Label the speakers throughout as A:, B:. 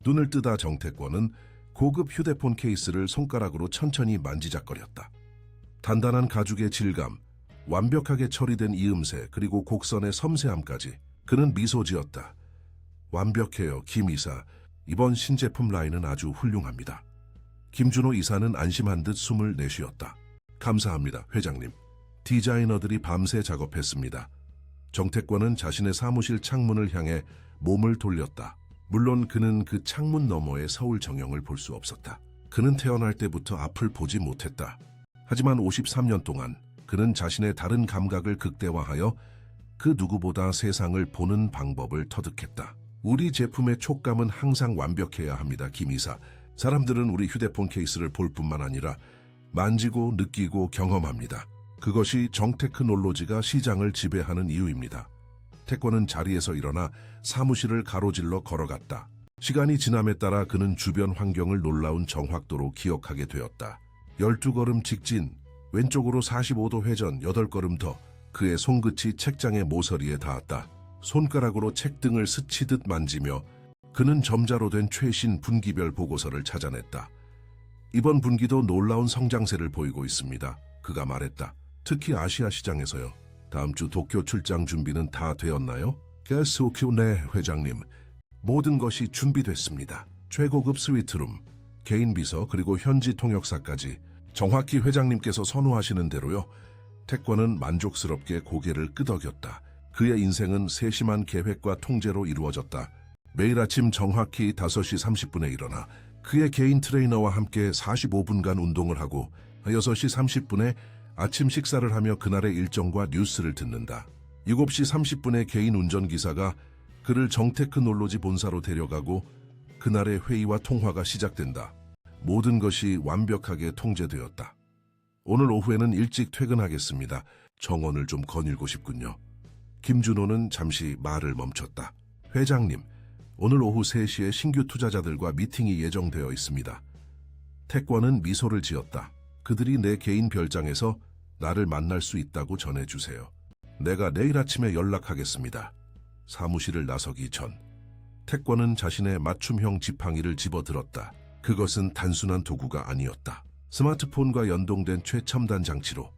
A: 눈을 뜨다 정태권은 고급 휴대폰 케이스를 손가락으로 천천히 만지작거렸다. 단단한 가죽의 질감, 완벽하게 처리된 이음새, 그리고 곡선의 섬세함까지. 그는 미소 지었다. 완벽해요, 김 이사. 이번 신제품 라인은 아주 훌륭합니다. 김준호 이사는 안심한 듯 숨을 내쉬었다. 감사합니다, 회장님. 디자이너들이 밤새 작업했습니다. 정태권은 자신의 사무실 창문을 향해 몸을 돌렸다. 물론 그는 그 창문 너머의 서울 정영을 볼 수 없었다. 그는 태어날 때부터 앞을 보지 못했다. 하지만 53년 동안 그는 자신의 다른 감각을 극대화하여 그 누구보다 세상을 보는 방법을 터득했다. 우리 제품의 촉감은 항상 완벽해야 합니다, 김 이사. 사람들은 우리 휴대폰 케이스를 볼 뿐만 아니라 만지고 느끼고 경험합니다. 그것이 정테크놀로지가 시장을 지배하는 이유입니다. 태권은 자리에서 일어나 사무실을 가로질러 걸어갔다. 시간이 지남에 따라 그는 주변 환경을 놀라운 정확도로 기억하게 되었다. 12걸음 직진, 왼쪽으로 45도 회전, 8걸음 더. 그의 손끝이 책장의 모서리에 닿았다. 손가락으로 책등을 스치듯 만지며 그는 점자로 된 최신 분기별 보고서를 찾아냈다. 이번 분기도 놀라운 성장세를 보이고 있습니다. 그가 말했다. 특히 아시아 시장에서요. 다음 주 도쿄 출장 준비는 다 되었나요? 네, 회장님. 모든 것이 준비됐습니다. 최고급 스위트룸, 개인 비서, 그리고 현지 통역사까지. 정확히 회장님께서 선호하시는 대로요. 태권은 만족스럽게 고개를 끄덕였다. 그의 인생은 세심한 계획과 통제로 이루어졌다. 매일 아침 정확히 5시 30분에 일어나 그의 개인 트레이너와 함께 45분간 운동을 하고 6시 30분에 아침 식사를 하며 그날의 일정과 뉴스를 듣는다. 7시 30분에 개인 운전기사가 그를 정테크놀로지 본사로 데려가고 그날의 회의와 통화가 시작된다. 모든 것이 완벽하게 통제되었다. 오늘 오후에는 일찍 퇴근하겠습니다. 정원을 좀 거닐고 싶군요. 김준호는 잠시 말을 멈췄다. 회장님, 오늘 오후 3시에 신규 투자자들과 미팅이 예정되어 있습니다. 태권은 미소를 지었다. 그들이 내 개인 별장에서 나를 만날 수 있다고 전해주세요. 내가 내일 아침에 연락하겠습니다. 사무실을 나서기 전 태권은 자신의 맞춤형 지팡이를 집어들었다. 그것은 단순한 도구가 아니었다. 스마트폰과 연동된 최첨단 장치로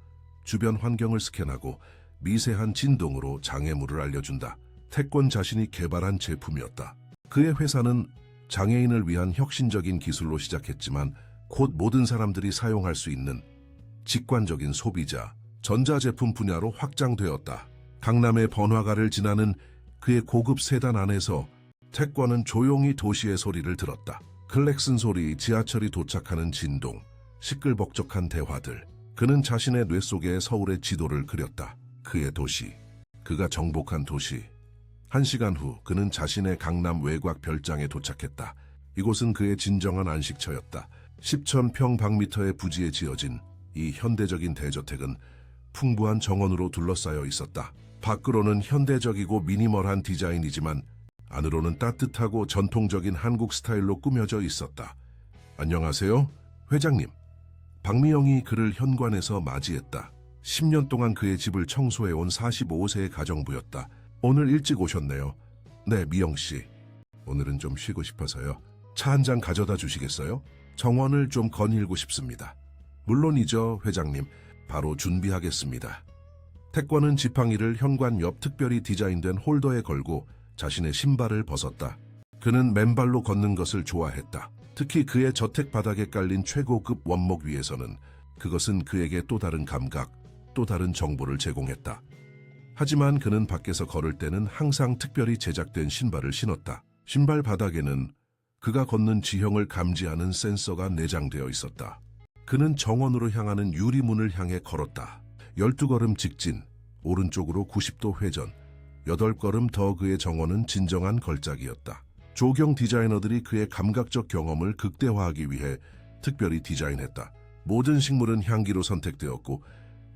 A: 주변 환경을 스캔하고 미세한 진동으로 장애물을 알려준다. 태권 자신이 개발한 제품이었다. 그의 회사는 장애인을 위한 혁신적인 기술로 시작했지만 곧 모든 사람들이 사용할 수 있는 직관적인 소비자, 전자제품 분야로 확장되었다. 강남의 번화가를 지나는 그의 고급 세단 안에서 태권은 조용히 도시의 소리를 들었다. 클렉슨 소리, 지하철이 도착하는 진동, 시끌벅적한 대화들. 그는 자신의 뇌 속에 서울의 지도를 그렸다. 그의 도시, 그가 정복한 도시. 1시간 후 그는 자신의 강남 외곽 별장에 도착했다. 이곳은 그의 진정한 안식처였다. 10,000평 방미터의 부지에 지어진 이 현대적인 대저택은 풍부한 정원으로 둘러싸여 있었다. 밖으로는 현대적이고 미니멀한 디자인이지만 안으로는 따뜻하고 전통적인 한국 스타일로 꾸며져 있었다. 안녕하세요, 회장님. 박미영이 그를 현관에서 맞이했다. 10년 동안 그의 집을 청소해온 45세의 가정부였다. 오늘 일찍 오셨네요. 네, 미영씨. 오늘은 좀 쉬고 싶어서요. 차 한 잔 가져다 주시겠어요? 정원을 좀 거닐고 싶습니다. 물론이죠, 회장님. 바로 준비하겠습니다. 태권은 지팡이를 현관 옆 특별히 디자인된 홀더에 걸고 자신의 신발을 벗었다. 그는 맨발로 걷는 것을 좋아했다. 특히 그의 저택 바닥에 깔린 최고급 원목 위에서는 그것은 그에게 또 다른 감각, 또 다른 정보를 제공했다. 하지만 그는 밖에서 걸을 때는 항상 특별히 제작된 신발을 신었다. 신발 바닥에는 그가 걷는 지형을 감지하는 센서가 내장되어 있었다. 그는 정원으로 향하는 유리문을 향해 걸었다. 12걸음 직진, 오른쪽으로 90도 회전, 8걸음 더. 그의 정원은 진정한 걸작이었다. 조경 디자이너들이 그의 감각적 경험을 극대화하기 위해 특별히 디자인했다. 모든 식물은 향기로 선택되었고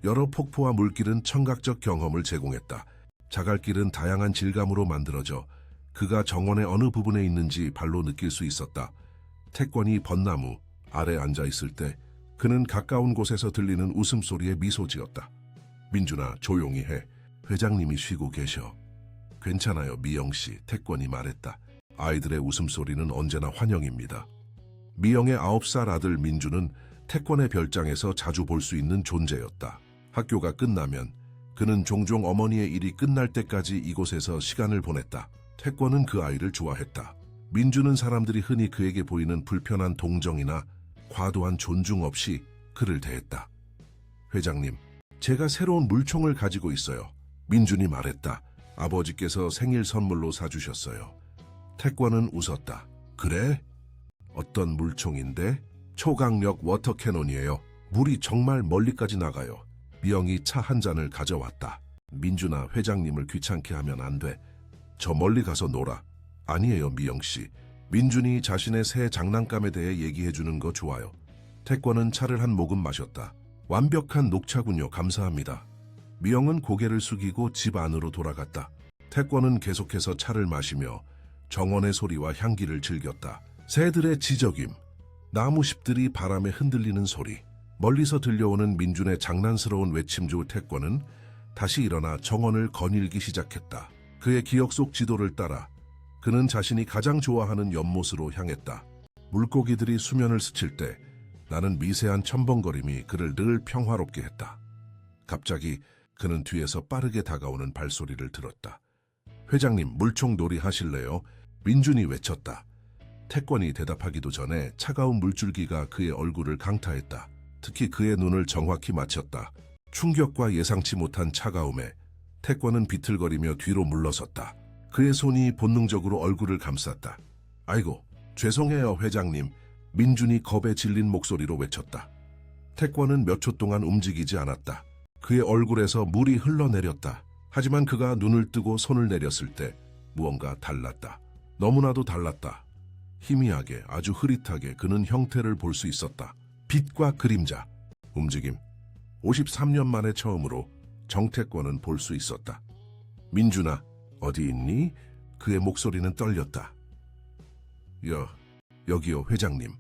A: 여러 폭포와 물길은 청각적 경험을 제공했다. 자갈길은 다양한 질감으로 만들어져 그가 정원의 어느 부분에 있는지 발로 느낄 수 있었다. 태권이 벚나무 아래 앉아있을 때 그는 가까운 곳에서 들리는 웃음소리에 미소 지었다. 민준아, 조용히 해. 회장님이 쉬고 계셔. 괜찮아요, 미영씨. 태권이 말했다. 아이들의 웃음소리는 언제나 환영입니다. 미영의 9살 아들 민주는 태권의 별장에서 자주 볼 수 있는 존재였다. 학교가 끝나면 그는 종종 어머니의 일이 끝날 때까지 이곳에서 시간을 보냈다. 태권은 그 아이를 좋아했다. 민주는 사람들이 흔히 그에게 보이는 불편한 동정이나 과도한 존중 없이 그를 대했다. 회장님, 제가 새로운 물총을 가지고 있어요. 민준이 말했다. 아버지께서 생일 선물로 사주셨어요. 태권은 웃었다. 그래? 어떤 물총인데? 초강력 워터캐논이에요. 물이 정말 멀리까지 나가요. 미영이 차 한 잔을 가져왔다. 민준아, 회장님을 귀찮게 하면 안 돼. 저 멀리 가서 놀아. 아니에요, 미영씨. 민준이 자신의 새 장난감에 대해 얘기해주는 거 좋아요. 태권은 차를 한 모금 마셨다. 완벽한 녹차군요. 감사합니다. 미영은 고개를 숙이고 집 안으로 돌아갔다. 태권은 계속해서 차를 마시며 정원의 소리와 향기를 즐겼다. 새들의 지저귐, 나무잎들이 바람에 흔들리는 소리, 멀리서 들려오는 민준의 장난스러운 외침 중 태권은 다시 일어나 정원을 거닐기 시작했다. 그의 기억 속 지도를 따라 그는 자신이 가장 좋아하는 연못으로 향했다. 물고기들이 수면을 스칠 때 나는 미세한 첨벙거림이 그를 늘 평화롭게 했다. 갑자기 그는 뒤에서 빠르게 다가오는 발소리를 들었다. 회장님, 물총 놀이 하실래요? 민준이 외쳤다. 태권이 대답하기도 전에 차가운 물줄기가 그의 얼굴을 강타했다. 특히 그의 눈을 정확히 맞췄다. 충격과 예상치 못한 차가움에 태권은 비틀거리며 뒤로 물러섰다. 그의 손이 본능적으로 얼굴을 감쌌다. 아이고, 죄송해요, 회장님. 민준이 겁에 질린 목소리로 외쳤다. 태권은 몇 초 동안 움직이지 않았다. 그의 얼굴에서 물이 흘러내렸다. 하지만 그가 눈을 뜨고 손을 내렸을 때 무언가 달랐다. 너무나도 달랐다. 희미하게, 아주 흐릿하게 그는 형태를 볼 수 있었다. 빛과 그림자, 움직임. 53년 만에 처음으로 정태권은 볼 수 있었다. 민준아, 어디 있니? 그의 목소리는 떨렸다. 여기요, 회장님.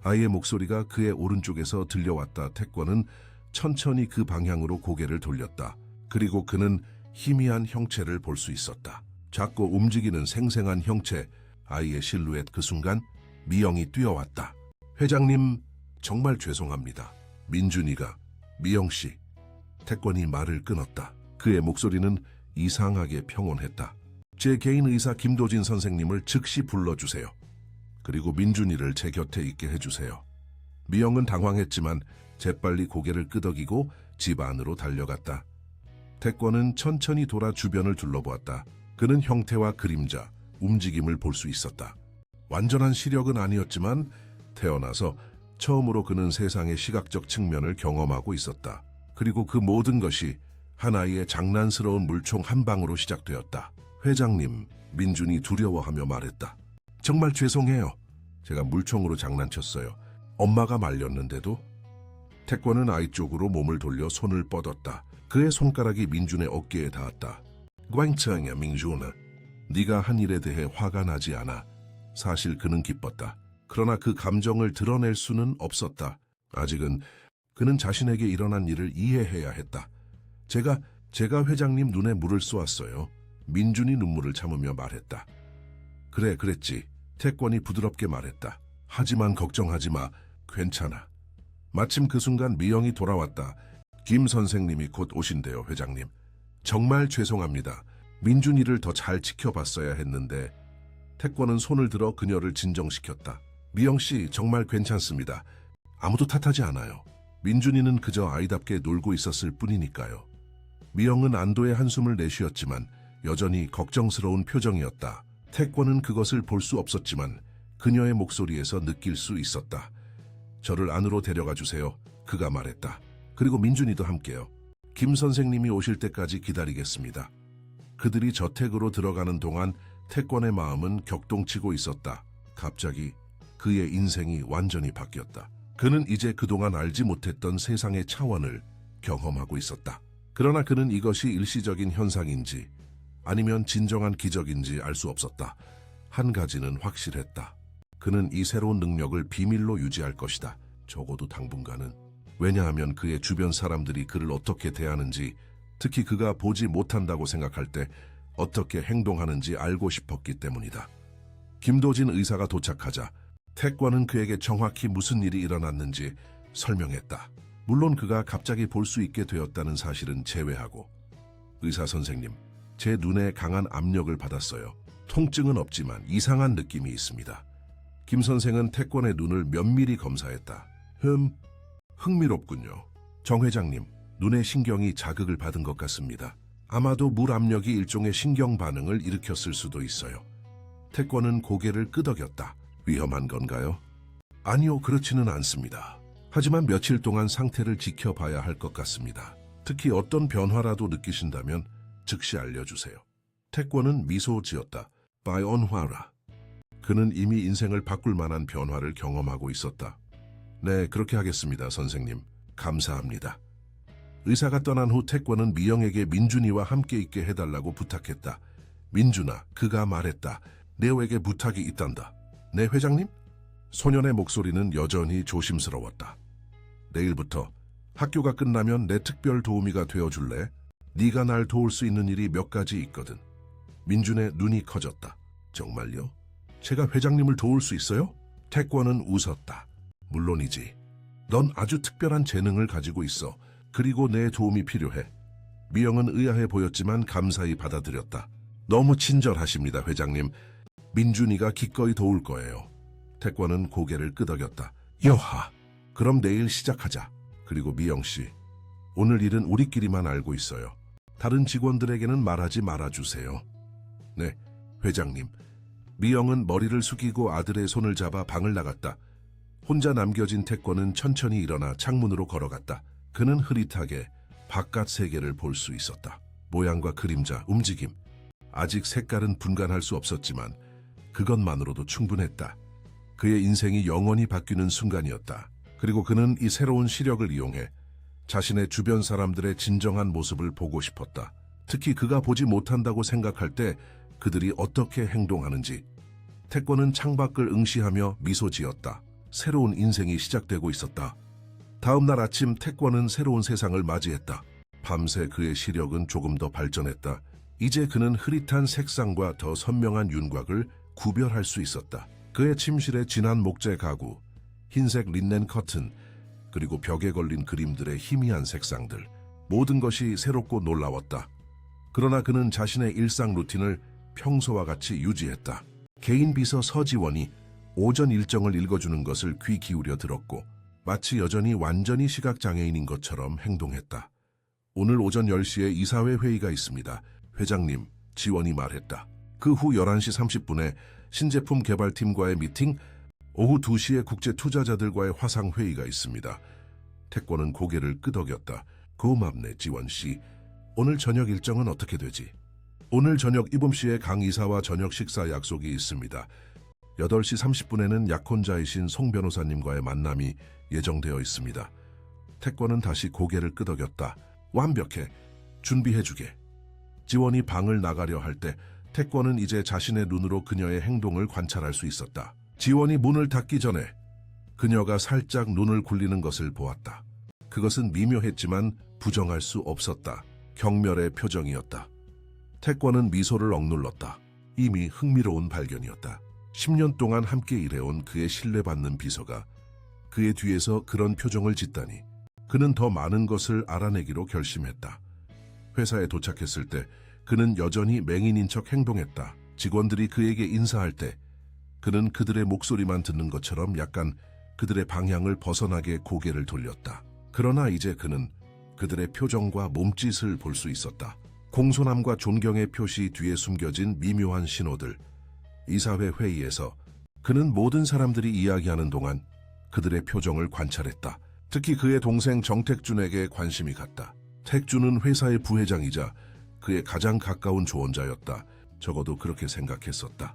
A: 아이의 목소리가 그의 오른쪽에서 들려왔다. 태권은 천천히 그 방향으로 고개를 돌렸다. 그리고 그는 희미한 형체를 볼 수 있었다. 작고 움직이는 생생한 형체, 아이의 실루엣. 그 순간 미영이 뛰어왔다. 회장님, 정말 죄송합니다. 민준이가, 미영씨. 태권이 말을 끊었다. 그의 목소리는 이상하게 평온했다. 제 개인 의사 김도진 선생님을 즉시 불러주세요. 그리고 민준이를 제 곁에 있게 해주세요. 미영은 당황했지만 재빨리 고개를 끄덕이고 집 안으로 달려갔다. 태권은 천천히 돌아 주변을 둘러보았다. 그는 형태와 그림자, 움직임을 볼 수 있었다. 완전한 시력은 아니었지만 태어나서 처음으로 그는 세상의 시각적 측면을 경험하고 있었다. 그리고 그 모든 것이 하나의 장난스러운 물총 한 방으로 시작되었다. 회장님, 민준이 두려워하며 말했다. 정말 죄송해요. 제가 물총으로 장난쳤어요. 엄마가 말렸는데도. 태권은 아이 쪽으로 몸을 돌려 손을 뻗었다. 그의 손가락이 민준의 어깨에 닿았다. 꽝청이야, 민준아. 네가 한 일에 대해 화가 나지 않아. 사실 그는 기뻤다. 그러나 그 감정을 드러낼 수는 없었다. 아직은 그는 자신에게 일어난 일을 이해해야 했다. 제가 회장님 눈에 물을 쏘았어요. 민준이 눈물을 참으며 말했다. 그래, 그랬지. 태권이 부드럽게 말했다. 하지만 걱정하지 마. 괜찮아. 마침 그 순간 미영이 돌아왔다. 김 선생님이 곧 오신대요, 회장님. 정말 죄송합니다. 민준이를 더 잘 지켜봤어야 했는데. 태권은 손을 들어 그녀를 진정시켰다. 미영씨, 정말 괜찮습니다. 아무도 탓하지 않아요. 민준이는 그저 아이답게 놀고 있었을 뿐이니까요. 미영은 안도의 한숨을 내쉬었지만 여전히 걱정스러운 표정이었다. 태권은 그것을 볼 수 없었지만 그녀의 목소리에서 느낄 수 있었다. 저를 안으로 데려가 주세요. 그가 말했다. 그리고 민준이도 함께요. 김 선생님이 오실 때까지 기다리겠습니다. 그들이 저택으로 들어가는 동안 태권의 마음은 격동치고 있었다. 갑자기 그의 인생이 완전히 바뀌었다. 그는 이제 그동안 알지 못했던 세상의 차원을 경험하고 있었다. 그러나 그는 이것이 일시적인 현상인지 아니면 진정한 기적인지 알 수 없었다. 한 가지는 확실했다. 그는 이 새로운 능력을 비밀로 유지할 것이다. 적어도 당분간은. 왜냐하면 그의 주변 사람들이 그를 어떻게 대하는지, 특히 그가 보지 못한다고 생각할 때 어떻게 행동하는지 알고 싶었기 때문이다. 김도진 의사가 도착하자 택과는 그에게 정확히 무슨 일이 일어났는지 설명했다. 물론 그가 갑자기 볼 수 있게 되었다는 사실은 제외하고. 의사 선생님, 제 눈에 강한 압력을 받았어요. 통증은 없지만 이상한 느낌이 있습니다. 김 선생은 택권의 눈을 면밀히 검사했다. 흥미롭군요. 정 회장님, 눈의 신경이 자극을 받은 것 같습니다. 아마도 물 압력이 일종의 신경 반응을 일으켰을 수도 있어요. 택권은 고개를 끄덕였다. 위험한 건가요? 아니요, 그렇지는 않습니다. 하지만 며칠 동안 상태를 지켜봐야 할 것 같습니다. 특히 어떤 변화라도 느끼신다면 즉시 알려주세요. 택권은 미소 지었다. 바이온화라. 그는 이미 인생을 바꿀 만한 변화를 경험하고 있었다. 네, 그렇게 하겠습니다, 선생님. 감사합니다. 의사가 떠난 후 택권은 미영에게 민준이와 함께 있게 해달라고 부탁했다. 민준아, 그가 말했다. 네오에게 부탁이 있단다. 네, 회장님? 소년의 목소리는 여전히 조심스러웠다. 내일부터 학교가 끝나면 내 특별 도우미가 되어줄래? 네가 날 도울 수 있는 일이 몇 가지 있거든. 민준의 눈이 커졌다. 정말요? 제가 회장님을 도울 수 있어요? 택권은 웃었다. 물론이지. 넌 아주 특별한 재능을 가지고 있어. 그리고 내 도움이 필요해. 미영은 의아해 보였지만 감사히 받아들였다. 너무 친절하십니다, 회장님. 민준이가 기꺼이 도울 거예요. 택권은 고개를 끄덕였다. 여하, 그럼 내일 시작하자. 그리고 미영씨, 오늘 일은 우리끼리만 알고 있어요. 다른 직원들에게는 말하지 말아주세요. 네, 회장님. 미영은 머리를 숙이고 아들의 손을 잡아 방을 나갔다. 혼자 남겨진 택권은 천천히 일어나 창문으로 걸어갔다. 그는 흐릿하게 바깥 세계를 볼 수 있었다. 모양과 그림자, 움직임. 아직 색깔은 분간할 수 없었지만 그것만으로도 충분했다. 그의 인생이 영원히 바뀌는 순간이었다. 그리고 그는 이 새로운 시력을 이용해 자신의 주변 사람들의 진정한 모습을 보고 싶었다. 특히 그가 보지 못한다고 생각할 때 그들이 어떻게 행동하는지. 택권은 창밖을 응시하며 미소 지었다. 새로운 인생이 시작되고 있었다. 다음 날 아침 택권은 새로운 세상을 맞이했다. 밤새 그의 시력은 조금 더 발전했다. 이제 그는 흐릿한 색상과 더 선명한 윤곽을 구별할 수 있었다. 그의 침실에 진한 목재 가구, 흰색 린넨 커튼, 그리고 벽에 걸린 그림들의 희미한 색상들. 모든 것이 새롭고 놀라웠다. 그러나 그는 자신의 일상 루틴을 평소와 같이 유지했다. 개인 비서 서지원이 오전 일정을 읽어주는 것을 귀 기울여 들었고 마치 여전히 완전히 시각장애인인 것처럼 행동했다. 오늘 오전 10시에 이사회 회의가 있습니다. 회장님, 지원이 말했다. 그 후 11시 30분에 신제품 개발팀과의 미팅, 오후 2시에 국제 투자자들과의 화상 회의가 있습니다. 택권은 고개를 끄덕였다. 고맙네, 지원씨. 오늘 저녁 일정은 어떻게 되지? 오늘 저녁 이범씨의 강 이사와 저녁 식사 약속이 있습니다. 8시 30분에는 약혼자이신 송 변호사님과의 만남이 예정되어 있습니다. 택권은 다시 고개를 끄덕였다. 완벽해. 준비해주게. 지원이 방을 나가려 할 때 택권은 이제 자신의 눈으로 그녀의 행동을 관찰할 수 있었다. 지원이 문을 닫기 전에 그녀가 살짝 눈을 굴리는 것을 보았다. 그것은 미묘했지만 부정할 수 없었다. 경멸의 표정이었다. 택권은 미소를 억눌렀다. 이미 흥미로운 발견이었다. 10년 동안 함께 일해온 그의 신뢰받는 비서가 그의 뒤에서 그런 표정을 짓다니. 그는 더 많은 것을 알아내기로 결심했다. 회사에 도착했을 때 그는 여전히 맹인인 척 행동했다. 직원들이 그에게 인사할 때 그는 그들의 목소리만 듣는 것처럼 약간 그들의 방향을 벗어나게 고개를 돌렸다. 그러나 이제 그는 그들의 표정과 몸짓을 볼 수 있었다. 공손함과 존경의 표시 뒤에 숨겨진 미묘한 신호들. 이사회 회의에서 그는 모든 사람들이 이야기하는 동안 그들의 표정을 관찰했다. 특히 그의 동생 정택준에게 관심이 갔다. 택준은 회사의 부회장이자 그의 가장 가까운 조언자였다. 적어도 그렇게 생각했었다.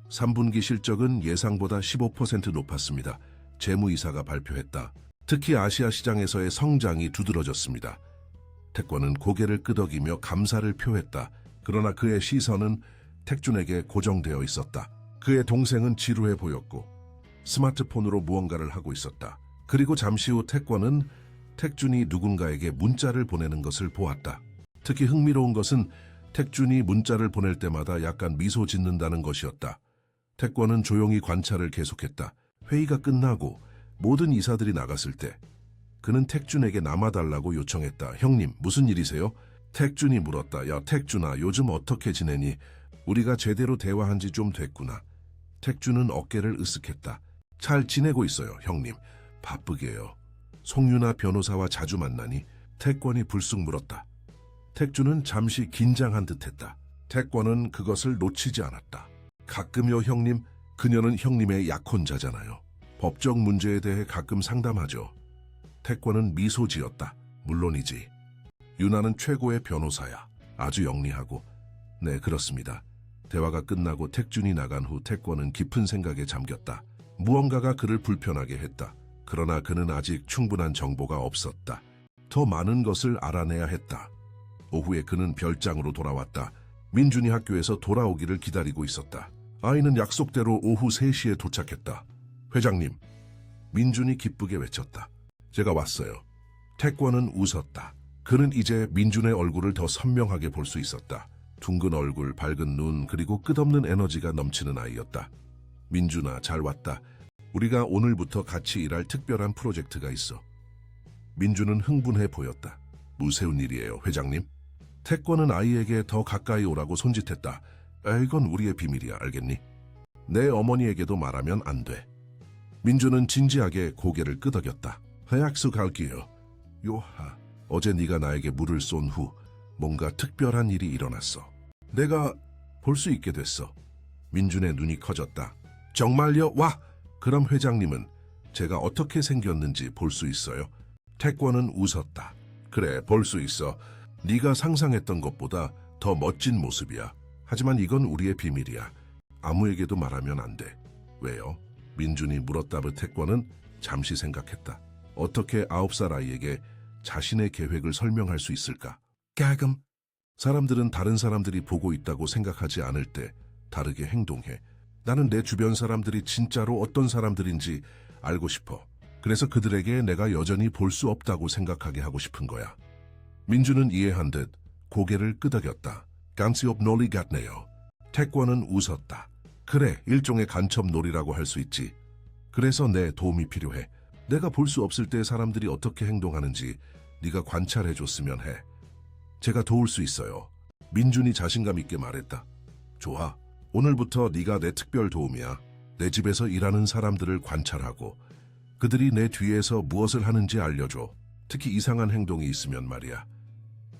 A: 3분기 실적은 예상보다 15% 높았습니다. 재무이사가 발표했다. 특히 아시아 시장에서의 성장이 두드러졌습니다. 택권은 고개를 끄덕이며 감사를 표했다. 그러나 그의 시선은 택준에게 고정되어 있었다. 그의 동생은 지루해 보였고 스마트폰으로 무언가를 하고 있었다. 그리고 잠시 후 택권은 택준이 누군가에게 문자를 보내는 것을 보았다. 특히 흥미로운 것은 택준이 문자를 보낼 때마다 약간 미소 짓는다는 것이었다. 태권은 조용히 관찰을 계속했다. 회의가 끝나고 모든 이사들이 나갔을 때 그는 택준에게 남아달라고 요청했다. 형님, 무슨 일이세요? 택준이 물었다. 야, 택준아, 요즘 어떻게 지내니? 우리가 제대로 대화한 지 좀 됐구나. 택준은 어깨를 으쓱했다. 잘 지내고 있어요, 형님. 바쁘게요. 송유나 변호사와 자주 만나니? 태권이 불쑥 물었다. 택준은 잠시 긴장한 듯했다. 태권은 그것을 놓치지 않았다. 가끔요, 형님. 그녀는 형님의 약혼자잖아요. 법적 문제에 대해 가끔 상담하죠. 태권은 미소 지었다. 물론이지. 유나는 최고의 변호사야. 아주 영리하고. 네, 그렇습니다. 대화가 끝나고 택준이 나간 후 태권은 깊은 생각에 잠겼다. 무언가가 그를 불편하게 했다. 그러나 그는 아직 충분한 정보가 없었다. 더 많은 것을 알아내야 했다. 오후에 그는 별장으로 돌아왔다. 민준이 학교에서 돌아오기를 기다리고 있었다. 아이는 약속대로 오후 3시에 도착했다. 회장님, 민준이 기쁘게 외쳤다. 제가 왔어요. 태권은 웃었다. 그는 이제 민준의 얼굴을 더 선명하게 볼 수 있었다. 둥근 얼굴, 밝은 눈, 그리고 끝없는 에너지가 넘치는 아이였다. 민준아, 잘 왔다. 우리가 오늘부터 같이 일할 특별한 프로젝트가 있어. 민준은 흥분해 보였다. 무슨 일이에요, 회장님? 태권은 아이에게 더 가까이 오라고 손짓했다. 이건 우리의 비밀이야, 알겠니? 내 어머니에게도 말하면 안 돼. 민준은 진지하게 고개를 끄덕였다. 약속할게요. 요하, 어제 네가 나에게 물을 쏜 후 뭔가 특별한 일이 일어났어. 내가 볼 수 있게 됐어. 민준의 눈이 커졌다. 정말요? 와! 그럼 회장님은 제가 어떻게 생겼는지 볼 수 있어요? 태권은 웃었다. 그래, 볼 수 있어. 네가 상상했던 것보다 더 멋진 모습이야. 하지만 이건 우리의 비밀이야. 아무에게도 말하면 안 돼. 왜요? 민준이 물었다브 태권은 잠시 생각했다. 어떻게 9살 아이에게 자신의 계획을 설명할 수 있을까? 가끔 사람들은 다른 사람들이 보고 있다고 생각하지 않을 때 다르게 행동해. 나는 내 주변 사람들이 진짜로 어떤 사람들인지 알고 싶어. 그래서 그들에게 내가 여전히 볼 수 없다고 생각하게 하고 싶은 거야. 민준은 이해한 듯 고개를 끄덕였다. 간시업 놀이 같네요. 태권은 웃었다. 그래, 일종의 간첩놀이라고 할 수 있지. 그래서 내 도움이 필요해. 내가 볼 수 없을 때 사람들이 어떻게 행동하는지 네가 관찰해줬으면 해. 제가 도울 수 있어요. 민준이 자신감 있게 말했다. 좋아. 오늘부터 네가 내 특별 도움이야. 내 집에서 일하는 사람들을 관찰하고 그들이 내 뒤에서 무엇을 하는지 알려줘. 특히 이상한 행동이 있으면 말이야.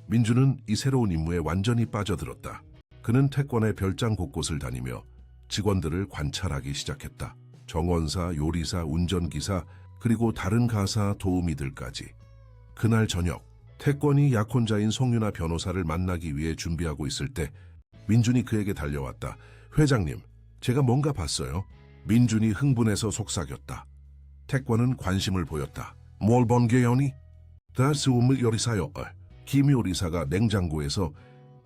A: 민준은 이 새로운 임무에 완전히 빠져들었다. 그는 태권의 별장 곳곳을 다니며 직원들을 관찰하기 시작했다. 정원사, 요리사, 운전기사, 그리고 다른 가사 도우미들까지. 그날 저녁, 태권이 약혼자인 송유나 변호사를 만나기 위해 준비하고 있을 때 민준이 그에게 달려왔다. 회장님, 제가 뭔가 봤어요. 민준이 흥분해서 속삭였다. 태권은 관심을 보였다. 뭘 본 게요니? 다 수음을 요리사요. 김 요리사가 냉장고에서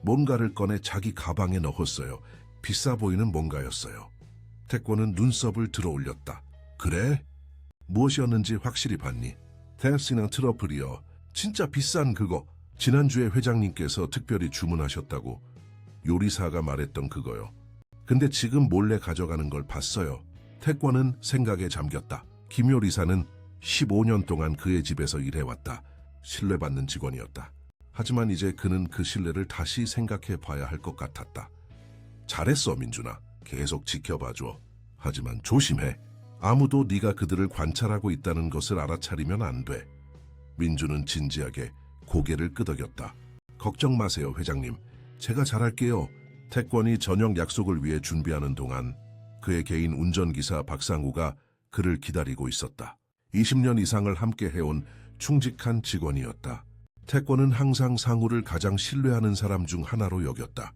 A: 뭔가를 꺼내 자기 가방에 넣었어요. 비싸 보이는 뭔가였어요. 태권은 눈썹을 들어 올렸다. 그래? 무엇이었는지 확실히 봤니? 대스나 트러플이요. 진짜 비싼 그거. 지난주에 회장님께서 특별히 주문하셨다고. 요리사가 말했던 그거요. 근데 지금 몰래 가져가는 걸 봤어요. 태권은 생각에 잠겼다. 김 요리사는 15년 동안 그의 집에서 일해왔다. 신뢰받는 직원이었다. 하지만 이제 그는 그 신뢰를 다시 생각해 봐야 할 것 같았다. 잘했어, 민준아. 계속 지켜봐줘. 하지만 조심해. 아무도 네가 그들을 관찰하고 있다는 것을 알아차리면 안 돼. 민준은 진지하게 고개를 끄덕였다. 걱정 마세요, 회장님. 제가 잘할게요. 태권이 저녁 약속을 위해 준비하는 동안 그의 개인 운전기사 박상우가 그를 기다리고 있었다. 20년 이상을 함께 해온 충직한 직원이었다. 태권은 항상 상우를 가장 신뢰하는 사람 중 하나로 여겼다.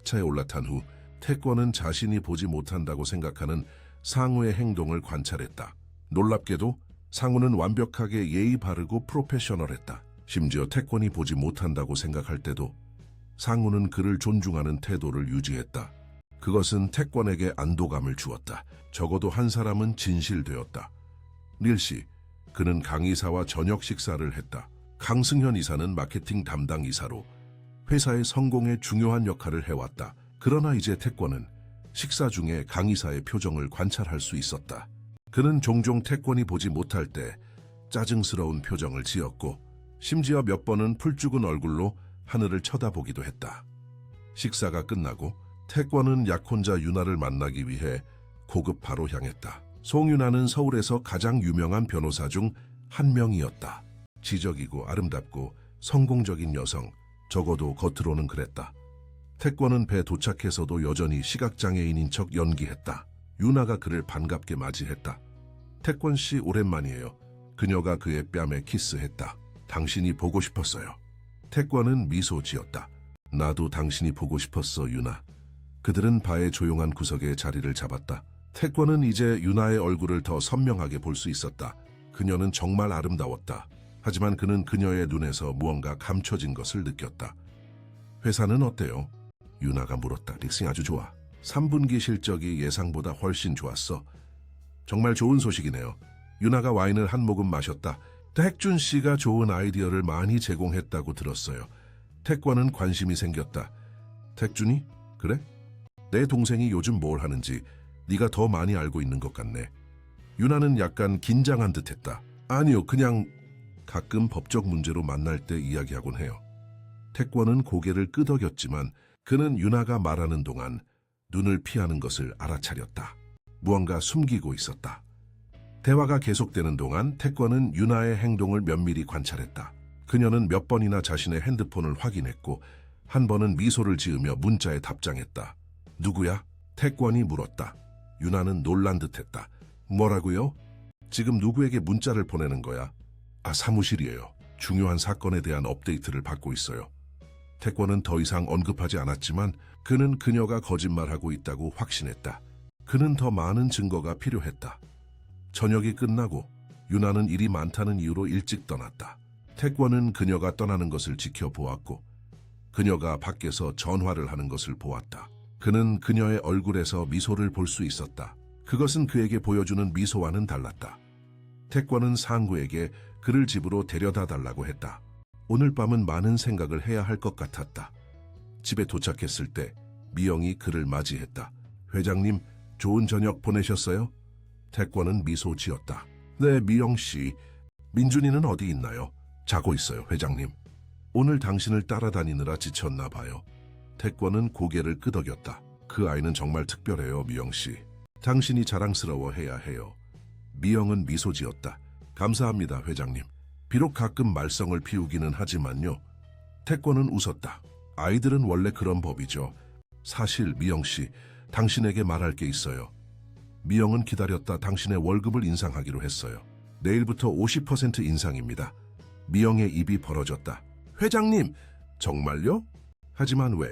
A: 차에 올라탄 후 태권은 자신이 보지 못한다고 생각하는 상우의 행동을 관찰했다. 놀랍게도 상우는 완벽하게 예의 바르고 프로페셔널했다. 심지어 태권이 보지 못한다고 생각할 때도 상우는 그를 존중하는 태도를 유지했다. 그것은 태권에게 안도감을 주었다. 적어도 한 사람은 진실되었다. 릴 씨, 그는 강 이사와 저녁 식사를 했다. 강승현 이사는 마케팅 담당 이사로 회사의 성공에 중요한 역할을 해왔다. 그러나 이제 태권은 식사 중에 강 이사의 표정을 관찰할 수 있었다. 그는 종종 태권이 보지 못할 때 짜증스러운 표정을 지었고 심지어 몇 번은 풀죽은 얼굴로 하늘을 쳐다보기도 했다. 식사가 끝나고 태권은 약혼자 유나를 만나기 위해 고급바로 향했다. 송유나는 서울에서 가장 유명한 변호사 중 한 명이었다. 지적이고 아름답고 성공적인 여성, 적어도 겉으로는 그랬다. 태권은 배에 도착해서도 여전히 시각장애인인 척 연기했다. 유나가 그를 반갑게 맞이했다. 태권 씨 오랜만이에요. 그녀가 그의 뺨에 키스했다. 당신이 보고 싶었어요. 태권은 미소 지었다. 나도 당신이 보고 싶었어, 유나. 그들은 바의 조용한 구석에 자리를 잡았다. 태권은 이제 유나의 얼굴을 더 선명하게 볼 수 있었다. 그녀는 정말 아름다웠다. 하지만 그는 그녀의 눈에서 무언가 감춰진 것을 느꼈다. 회사는 어때요? 유나가 물었다. 릭싱 아주 좋아. 3분기 실적이 예상보다 훨씬 좋았어. 정말 좋은 소식이네요. 유나가 와인을 한 모금 마셨다. 택준 씨가 좋은 아이디어를 많이 제공했다고 들었어요. 태권은 관심이 생겼다. 택준이? 그래? 내 동생이 요즘 뭘 하는지 네가 더 많이 알고 있는 것 같네. 유나는 약간 긴장한 듯했다. 아니요, 그냥 가끔 법적 문제로 만날 때 이야기하곤 해요. 태권은 고개를 끄덕였지만 그는 유나가 말하는 동안 눈을 피하는 것을 알아차렸다. 무언가 숨기고 있었다. 대화가 계속되는 동안 태권은 유나의 행동을 면밀히 관찰했다. 그녀는 몇 번이나 자신의 핸드폰을 확인했고 한 번은 미소를 지으며 문자에 답장했다. 누구야? 태권이 물었다. 유나는 놀란 듯했다. 뭐라고요? 지금 누구에게 문자를 보내는 거야? 아, 사무실이에요. 중요한 사건에 대한 업데이트를 받고 있어요. 태권은 더 이상 언급하지 않았지만 그는 그녀가 거짓말하고 있다고 확신했다. 그는 더 많은 증거가 필요했다. 저녁이 끝나고 유나는 일이 많다는 이유로 일찍 떠났다. 태권은 그녀가 떠나는 것을 지켜보았고 그녀가 밖에서 전화를 하는 것을 보았다. 그는 그녀의 얼굴에서 미소를 볼 수 있었다. 그것은 그에게 보여주는 미소와는 달랐다. 태권은 상구에게 그를 집으로 데려다 달라고 했다. 오늘 밤은 많은 생각을 해야 할 것 같았다. 집에 도착했을 때 미영이 그를 맞이했다. 회장님, 좋은 저녁 보내셨어요? 태권은 미소 지었다. 네, 미영 씨. 민준이는 어디 있나요? 자고 있어요, 회장님. 오늘 당신을 따라다니느라 지쳤나 봐요. 태권은 고개를 끄덕였다. 그 아이는 정말 특별해요, 미영 씨. 당신이 자랑스러워해야 해요. 미영은 미소 지었다. 감사합니다, 회장님. 비록 가끔 말썽을 피우기는 하지만요. 태권은 웃었다. 아이들은 원래 그런 법이죠. 사실 미영 씨, 당신에게 말할 게 있어요. 미영은 기다렸다. 당신의 월급을 인상하기로 했어요. 내일부터 50% 인상입니다. 미영의 입이 벌어졌다. 회장님, 정말요? 하지만 왜?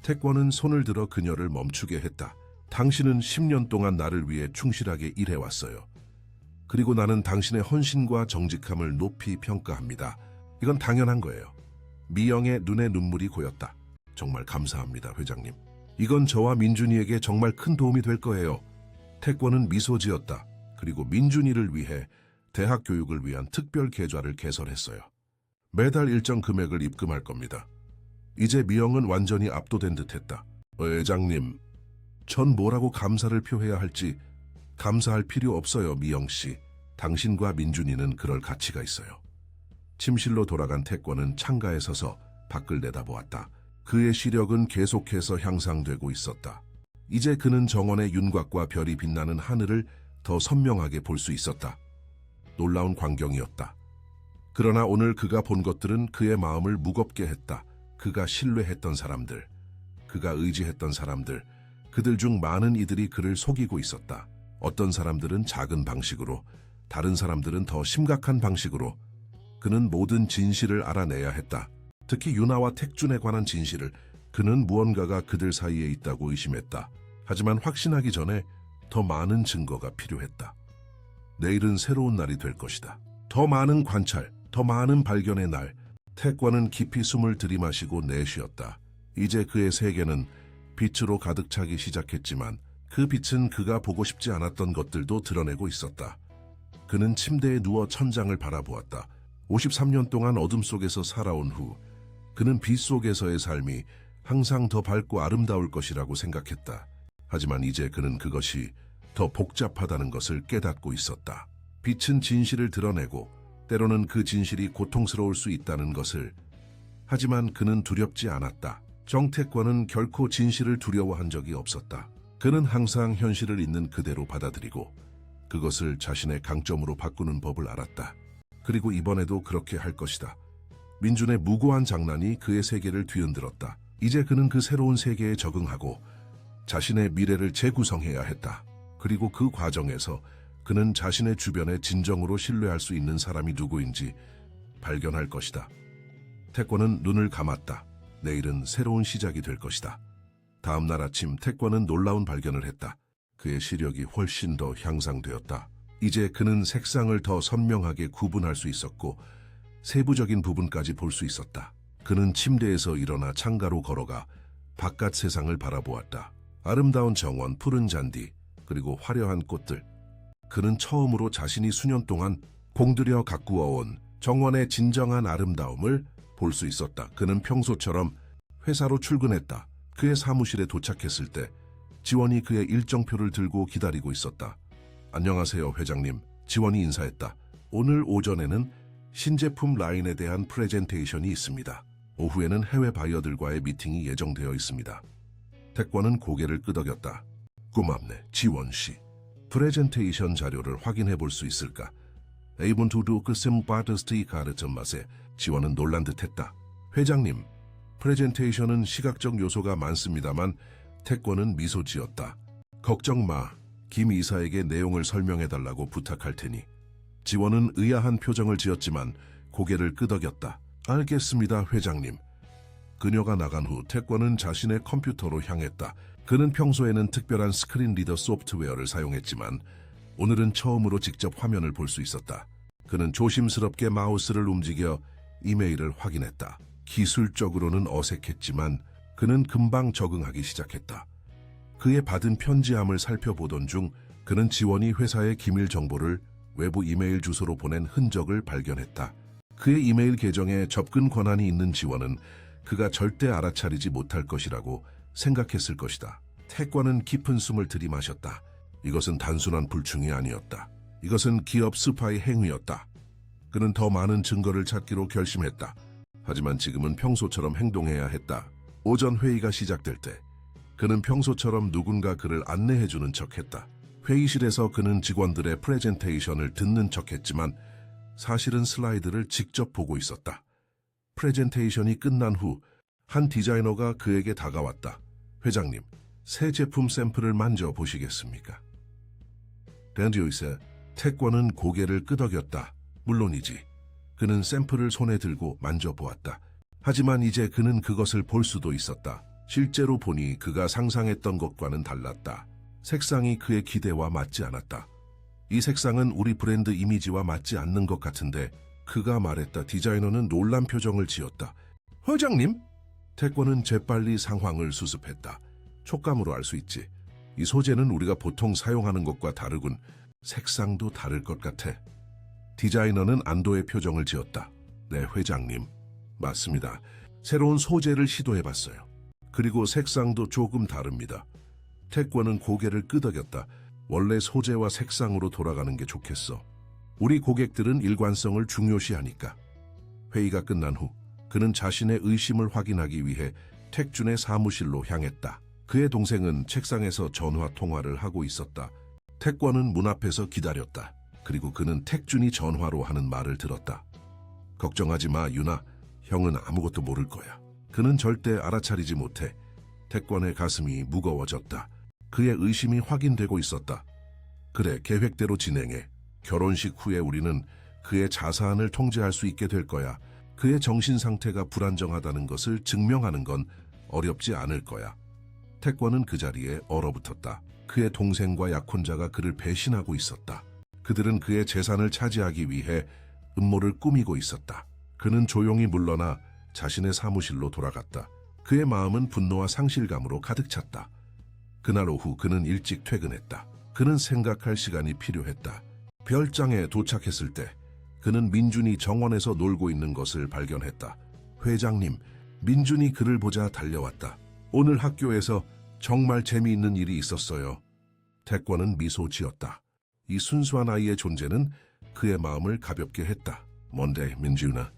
A: 태권은 손을 들어 그녀를 멈추게 했다. 당신은 10년 동안 나를 위해 충실하게 일해왔어요. 그리고 나는 당신의 헌신과 정직함을 높이 평가합니다. 이건 당연한 거예요. 미영의 눈에 눈물이 고였다. 정말 감사합니다, 회장님. 이건 저와 민준이에게 정말 큰 도움이 될 거예요. 태권은 미소 지었다. 그리고 민준이를 위해 대학 교육을 위한 특별 계좌를 개설했어요. 매달 일정 금액을 입금할 겁니다. 이제 미영은 완전히 압도된 듯했다. 회장님, 전 뭐라고 감사를 표해야 할지 감사할 필요 없어요, 미영 씨. 당신과 민준이는 그럴 가치가 있어요. 침실로 돌아간 태권은 창가에 서서 밖을 내다보았다. 그의 시력은 계속해서 향상되고 있었다. 이제 그는 정원의 윤곽과 별이 빛나는 하늘을 더 선명하게 볼 수 있었다. 놀라운 광경이었다. 그러나 오늘 그가 본 것들은 그의 마음을 무겁게 했다. 그가 신뢰했던 사람들, 그가 의지했던 사람들, 그들 중 많은 이들이 그를 속이고 있었다. 어떤 사람들은 작은 방식으로, 다른 사람들은 더 심각한 방식으로. 그는 모든 진실을 알아내야 했다. 특히 유나와 택준에 관한 진실을. 그는 무언가가 그들 사이에 있다고 의심했다. 하지만 확신하기 전에 더 많은 증거가 필요했다. 내일은 새로운 날이 될 것이다. 더 많은 관찰, 더 많은 발견의 날. 태권은 깊이 숨을 들이마시고 내쉬었다. 이제 그의 세계는 빛으로 가득 차기 시작했지만 그 빛은 그가 보고 싶지 않았던 것들도 드러내고 있었다. 그는 침대에 누워 천장을 바라보았다. 53년 동안 어둠 속에서 살아온 후 그는 빛 속에서의 삶이 항상 더 밝고 아름다울 것이라고 생각했다. 하지만 이제 그는 그것이 더 복잡하다는 것을 깨닫고 있었다. 빛은 진실을 드러내고 때로는 그 진실이 고통스러울 수 있다는 것을. 하지만 그는 두렵지 않았다. 정태권은 결코 진실을 두려워한 적이 없었다. 그는 항상 현실을 있는 그대로 받아들이고 그것을 자신의 강점으로 바꾸는 법을 알았다. 그리고 이번에도 그렇게 할 것이다. 민준의 무고한 장난이 그의 세계를 뒤흔들었다. 이제 그는 그 새로운 세계에 적응하고 자신의 미래를 재구성해야 했다. 그리고 그 과정에서 그는 자신의 주변에 진정으로 신뢰할 수 있는 사람이 누구인지 발견할 것이다. 태권은 눈을 감았다. 내일은 새로운 시작이 될 것이다. 다음 날 아침 태권은 놀라운 발견을 했다. 그의 시력이 훨씬 더 향상되었다. 이제 그는 색상을 더 선명하게 구분할 수 있었고 세부적인 부분까지 볼 수 있었다. 그는 침대에서 일어나 창가로 걸어가 바깥 세상을 바라보았다. 아름다운 정원, 푸른 잔디, 그리고 화려한 꽃들. 그는 처음으로 자신이 수년 동안 공들여 가꾸어온 정원의 진정한 아름다움을 볼 수 있었다. 그는 평소처럼 회사로 출근했다. 그의 사무실에 도착했을 때 지원이 그의 일정표를 들고 기다리고 있었다. 안녕하세요, 회장님. 지원이 인사했다. 오늘 오전에는 신제품 라인에 대한 프레젠테이션이 있습니다. 오후에는 해외 바이어들과의 미팅이 예정되어 있습니다. 태권은 고개를 끄덕였다. 고맙네, 지원 씨. 프레젠테이션 자료를 확인해 볼 수 있을까? 에이본 투두 그셈 바드스티 가르쳐 맛에. 지원은 놀란 듯했다. 회장님, 프레젠테이션은 시각적 요소가 많습니다만 태권은 미소 지었다. 걱정 마. 김 이사에게 내용을 설명해달라고 부탁할 테니. 지원은 의아한 표정을 지었지만 고개를 끄덕였다. 알겠습니다, 회장님. 그녀가 나간 후 태권은 자신의 컴퓨터로 향했다. 그는 평소에는 특별한 스크린 리더 소프트웨어를 사용했지만 오늘은 처음으로 직접 화면을 볼 수 있었다. 그는 조심스럽게 마우스를 움직여 이메일을 확인했다. 기술적으로는 어색했지만 그는 금방 적응하기 시작했다. 그의 받은 편지함을 살펴보던 중 그는 지원이 회사의 기밀 정보를 외부 이메일 주소로 보낸 흔적을 발견했다. 그의 이메일 계정에 접근 권한이 있는 지원은 그가 절대 알아차리지 못할 것이라고 생각했을 것이다. 태권은 깊은 숨을 들이마셨다. 이것은 단순한 불충이 아니었다. 이것은 기업 스파이 행위였다. 그는 더 많은 증거를 찾기로 결심했다. 하지만 지금은 평소처럼 행동해야 했다. 오전 회의가 시작될 때 그는 평소처럼 누군가 그를 안내해주는 척했다. 회의실에서 그는 직원들의 프레젠테이션을 듣는 척했지만 사실은 슬라이드를 직접 보고 있었다. 프레젠테이션이 끝난 후 한 디자이너가 그에게 다가왔다. 회장님, 새 제품 샘플을 만져보시겠습니까? 랜디오이스, 태권은 고개를 끄덕였다. 물론이지. 그는 샘플을 손에 들고 만져보았다. 하지만 이제 그는 그것을 볼 수도 있었다. 실제로 보니 그가 상상했던 것과는 달랐다. 색상이 그의 기대와 맞지 않았다. 이 색상은 우리 브랜드 이미지와 맞지 않는 것 같은데. 그가 말했다. 디자이너는 놀란 표정을 지었다. 회장님? 태권은 재빨리 상황을 수습했다. 촉감으로 알 수 있지. 이 소재는 우리가 보통 사용하는 것과 다르군. 색상도 다를 것 같아. 디자이너는 안도의 표정을 지었다. 네, 회장님. 맞습니다. 새로운 소재를 시도해봤어요. 그리고 색상도 조금 다릅니다. 태권은 고개를 끄덕였다. 원래 소재와 색상으로 돌아가는 게 좋겠어. 우리 고객들은 일관성을 중요시하니까. 회의가 끝난 후 그는 자신의 의심을 확인하기 위해 택준의 사무실로 향했다. 그의 동생은 책상에서 전화 통화를 하고 있었다. 태권은 문 앞에서 기다렸다. 그리고 그는 택준이 전화로 하는 말을 들었다. 걱정하지 마, 유나. 형은 아무것도 모를 거야. 그는 절대 알아차리지 못해. 태권의 가슴이 무거워졌다. 그의 의심이 확인되고 있었다. 그래, 계획대로 진행해. 결혼식 후에 우리는 그의 자산을 통제할 수 있게 될 거야. 그의 정신 상태가 불안정하다는 것을 증명하는 건 어렵지 않을 거야. 태권은 그 자리에 얼어붙었다. 그의 동생과 약혼자가 그를 배신하고 있었다. 그들은 그의 재산을 차지하기 위해 음모를 꾸미고 있었다. 그는 조용히 물러나 자신의 사무실로 돌아갔다. 그의 마음은 분노와 상실감으로 가득 찼다. 그날 오후 그는 일찍 퇴근했다. 그는 생각할 시간이 필요했다. 별장에 도착했을 때 그는 민준이 정원에서 놀고 있는 것을 발견했다. 회장님, 민준이 그를 보자 달려왔다. 오늘 학교에서 정말 재미있는 일이 있었어요. 태권은 미소 지었다. 이 순수한 아이의 존재는 그의 마음을 가볍게 했다. 뭔데, 민준아?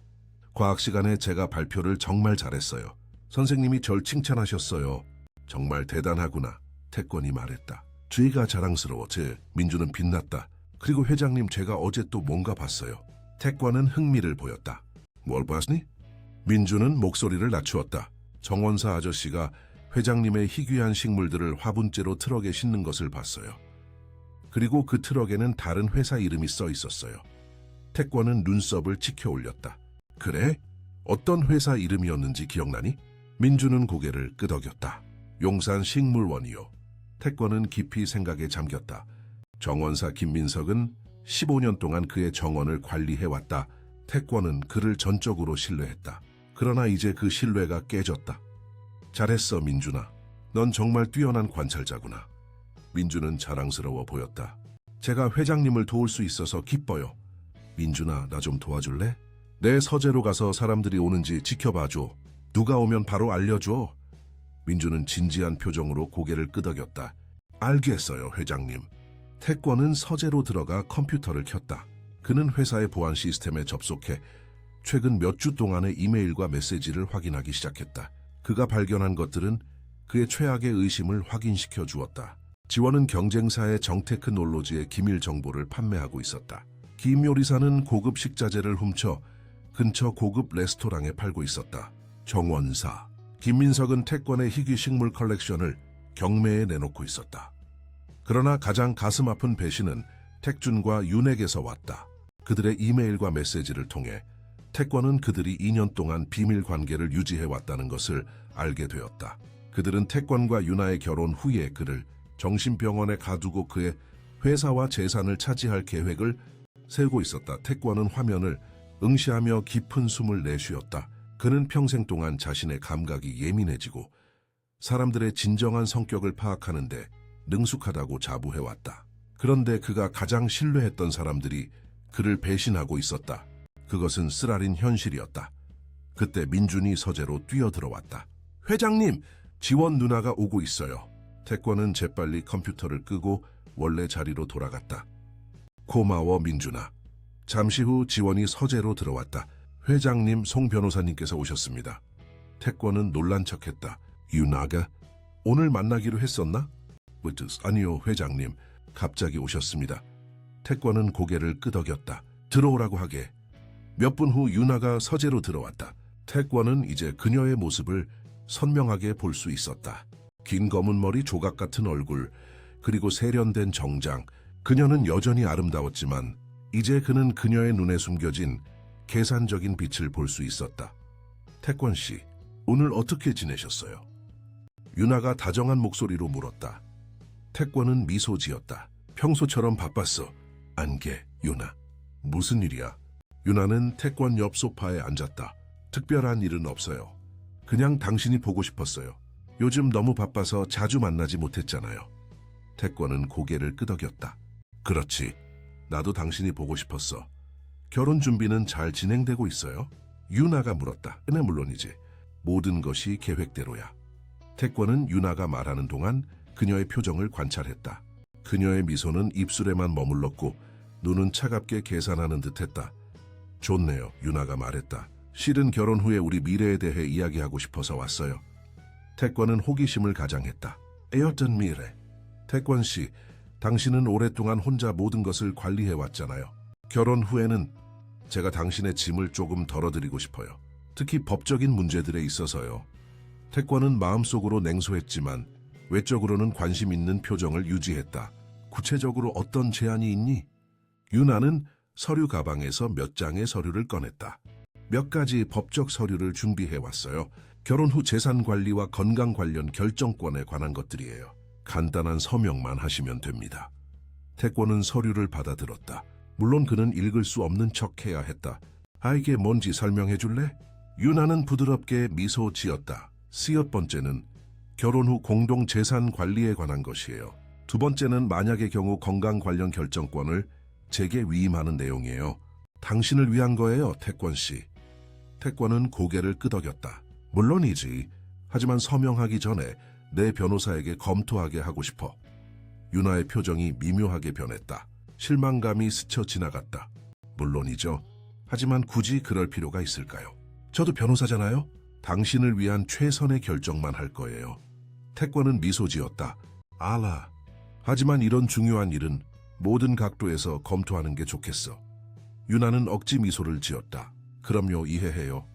A: 과학 시간에 제가 발표를 정말 잘했어요. 선생님이 절 칭찬하셨어요. 정말 대단하구나. 태권이 말했다. 쥐가 자랑스러워. 민주는 빛났다. 그리고 회장님, 제가 어제 또 뭔가 봤어요. 태권은 흥미를 보였다. 뭘 봤니? 민주는 목소리를 낮추었다. 정원사 아저씨가 회장님의 희귀한 식물들을 화분째로 트럭에 싣는 것을 봤어요. 그리고 그 트럭에는 다른 회사 이름이 써 있었어요. 태권은 눈썹을 치켜 올렸다. 그래? 어떤 회사 이름이었는지 기억나니? 민주는 고개를 끄덕였다. 용산 식물원이요. 태권은 깊이 생각에 잠겼다. 정원사 김민석은 15년 동안 그의 정원을 관리해왔다. 태권은 그를 전적으로 신뢰했다. 그러나 이제 그 신뢰가 깨졌다. 잘했어, 민준아. 넌 정말 뛰어난 관찰자구나. 민주는 자랑스러워 보였다. 제가 회장님을 도울 수 있어서 기뻐요. 민준아, 나 좀 도와줄래? 내 서재로 가서 사람들이 오는지 지켜봐줘. 누가 오면 바로 알려줘. 민주는 진지한 표정으로 고개를 끄덕였다. 알겠어요, 회장님. 태권은 서재로 들어가 컴퓨터를 켰다. 그는 회사의 보안 시스템에 접속해 최근 몇 주 동안의 이메일과 메시지를 확인하기 시작했다. 그가 발견한 것들은 그의 최악의 의심을 확인시켜 주었다. 지원은 경쟁사의 정테크 놀로지의 기밀 정보를 판매하고 있었다. 김 요리사는 고급 식자재를 훔쳐 근처 고급 레스토랑에 팔고 있었다. 정원사. 김민석은 태권의 희귀 식물 컬렉션을 경매에 내놓고 있었다. 그러나 가장 가슴 아픈 배신은 택준과 윤에게서 왔다. 그들의 이메일과 메시지를 통해 태권은 그들이 2년 동안 비밀 관계를 유지해왔다는 것을 알게 되었다. 그들은 태권과 윤아의 결혼 후에 그를 정신병원에 가두고 그의 회사와 재산을 차지할 계획을 세우고 있었다. 태권은 화면을 응시하며 깊은 숨을 내쉬었다. 그는 평생 동안 자신의 감각이 예민해지고 사람들의 진정한 성격을 파악하는데 능숙하다고 자부해왔다. 그런데 그가 가장 신뢰했던 사람들이 그를 배신하고 있었다. 그것은 쓰라린 현실이었다. 그때 민준이 서재로 뛰어들어왔다. 회장님, 지원 누나가 오고 있어요. 태권은 재빨리 컴퓨터를 끄고 원래 자리로 돌아갔다. 고마워, 민준아. 잠시 후 지원이 서재로 들어왔다. 회장님, 송 변호사님께서 오셨습니다. 태권은 놀란 척했다. 윤아가 오늘 만나기로 했었나? 아니요, 회장님. 갑자기 오셨습니다. 태권은 고개를 끄덕였다. 들어오라고 하게. 몇 분 후 윤아가 서재로 들어왔다. 태권은 이제 그녀의 모습을 선명하게 볼 수 있었다. 긴 검은 머리, 조각 같은 얼굴, 그리고 세련된 정장. 그녀는 여전히 아름다웠지만 이제 그는 그녀의 눈에 숨겨진 계산적인 빛을 볼 수 있었다. 태권 씨, 오늘 어떻게 지내셨어요? 윤아가 다정한 목소리로 물었다. 태권은 미소 지었다. 평소처럼 바빴어. 안개, 윤아. 무슨 일이야? 윤아는 태권 옆 소파에 앉았다. 특별한 일은 없어요. 그냥 당신이 보고 싶었어요. 요즘 너무 바빠서 자주 만나지 못했잖아요. 태권은 고개를 끄덕였다. 그렇지. 나도 당신이 보고 싶었어. 결혼 준비는 잘 진행되고 있어요? 윤아가 물었다. 네, 물론이지. 모든 것이 계획대로야. 태권은 윤아가 말하는 동안 그녀의 표정을 관찰했다. 그녀의 미소는 입술에만 머물렀고 눈은 차갑게 계산하는 듯했다. 좋네요, 윤아가 말했다. 실은 결혼 후에 우리 미래에 대해 이야기하고 싶어서 왔어요. 태권은 호기심을 가장했다. 어떤 미래? 태권 씨, 당신은 오랫동안 혼자 모든 것을 관리해왔잖아요. 결혼 후에는 제가 당신의 짐을 조금 덜어드리고 싶어요. 특히 법적인 문제들에 있어서요. 태권은 마음속으로 냉소했지만 외적으로는 관심 있는 표정을 유지했다. 구체적으로 어떤 제안이 있니? 윤아는 서류 가방에서 몇 장의 서류를 꺼냈다. 몇 가지 법적 서류를 준비해왔어요. 결혼 후 재산 관리와 건강 관련 결정권에 관한 것들이에요. 간단한 서명만 하시면 됩니다. 태권은 서류를 받아들었다. 물론 그는 읽을 수 없는 척해야 했다. 이게 뭔지 설명해 줄래? 윤아는 부드럽게 미소 지었다. 첫 번째는 결혼 후 공동 재산 관리에 관한 것이에요. 두 번째는 만약의 경우 건강 관련 결정권을 제게 위임하는 내용이에요. 당신을 위한 거예요, 태권 씨. 태권은 고개를 끄덕였다. 물론이지. 하지만 서명하기 전에 내 변호사에게 검토하게 하고 싶어. 유나의 표정이 미묘하게 변했다. 실망감이 스쳐 지나갔다. 물론이죠. 하지만 굳이 그럴 필요가 있을까요? 저도 변호사잖아요. 당신을 위한 최선의 결정만 할 거예요. 태권은 미소 지었다. 알아. 하지만 이런 중요한 일은 모든 각도에서 검토하는 게 좋겠어. 유나는 억지 미소를 지었다. 그럼요, 이해해요.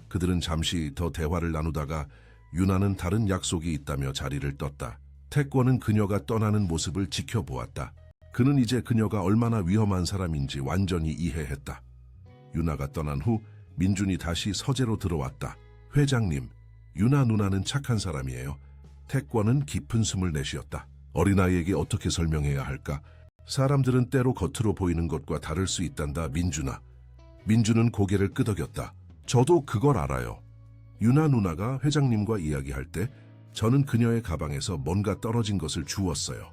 A: 그들은 잠시 더 대화를 나누다가 유나는 다른 약속이 있다며 자리를 떴다. 태권은 그녀가 떠나는 모습을 지켜보았다. 그는 이제 그녀가 얼마나 위험한 사람인지 완전히 이해했다. 유나가 떠난 후 민준이 다시 서재로 들어왔다. 회장님, 유나 누나는 착한 사람이에요. 태권은 깊은 숨을 내쉬었다. 어린아이에게 어떻게 설명해야 할까? 사람들은 때로 겉으로 보이는 것과 다를 수 있단다, 민준아. 민준은 고개를 끄덕였다. 저도 그걸 알아요. 유나 누나가 회장님과 이야기할 때 저는 그녀의 가방에서 뭔가 떨어진 것을 주웠어요.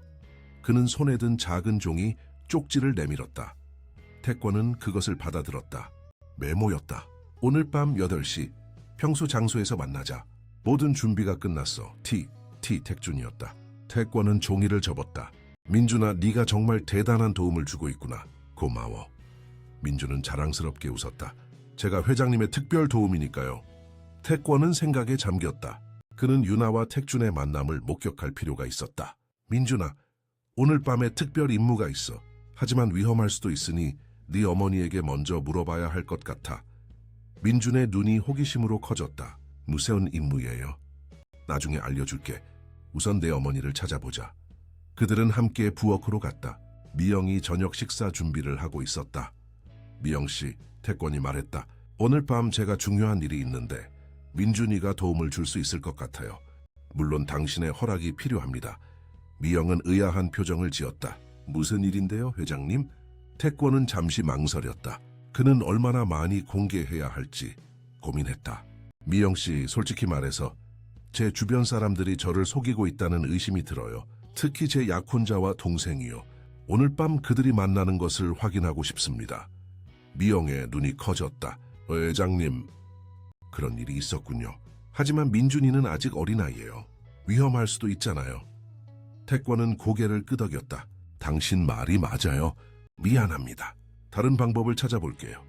A: 그는 손에 든 작은 종이 쪽지를 내밀었다. 태권은 그것을 받아들었다. 메모였다. 오늘 밤 8시 평소 장소에서 만나자. 모든 준비가 끝났어. 태준이었다. 태권은 종이를 접었다. 민준아, 네가 정말 대단한 도움을 주고 있구나. 고마워. 민준은 자랑스럽게 웃었다. 제가 회장님의 특별 도움이니까요. 태권은 생각에 잠겼다. 그는 유나와 택준의 만남을 목격할 필요가 있었다. 민준아, 오늘 밤에 특별 임무가 있어. 하지만 위험할 수도 있으니 네 어머니에게 먼저 물어봐야 할 것 같아. 민준의 눈이 호기심으로 커졌다. 무슨 임무예요? 나중에 알려줄게. 우선 내 어머니를 찾아보자. 그들은 함께 부엌으로 갔다. 미영이 저녁 식사 준비를 하고 있었다. 미영씨, 태권이 말했다. 오늘 밤 제가 중요한 일이 있는데 민준이가 도움을 줄 수 있을 것 같아요. 물론 당신의 허락이 필요합니다. 미영은 의아한 표정을 지었다. 무슨 일인데요, 회장님? 태권은 잠시 망설였다. 그는 얼마나 많이 공개해야 할지 고민했다. 미영씨, 솔직히 말해서 제 주변 사람들이 저를 속이고 있다는 의심이 들어요. 특히 제 약혼자와 동생이요. 오늘 밤 그들이 만나는 것을 확인하고 싶습니다. 미영의 눈이 커졌다. 회장님, 그런 일이 있었군요. 하지만 민준이는 아직 어린아이예요. 위험할 수도 있잖아요. 태권은 고개를 끄덕였다. 당신 말이 맞아요. 미안합니다. 다른 방법을 찾아볼게요.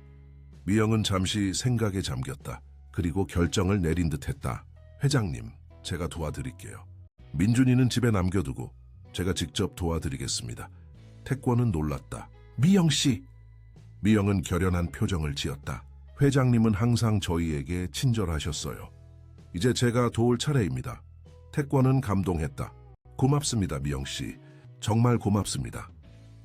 A: 미영은 잠시 생각에 잠겼다. 그리고 결정을 내린 듯했다. 회장님, 제가 도와드릴게요. 민준이는 집에 남겨두고 제가 직접 도와드리겠습니다. 태권은 놀랐다. 미영씨! 미영은 결연한 표정을 지었다. 회장님은 항상 저희에게 친절하셨어요. 이제 제가 도울 차례입니다. 태권은 감동했다. 고맙습니다, 미영씨. 정말 고맙습니다.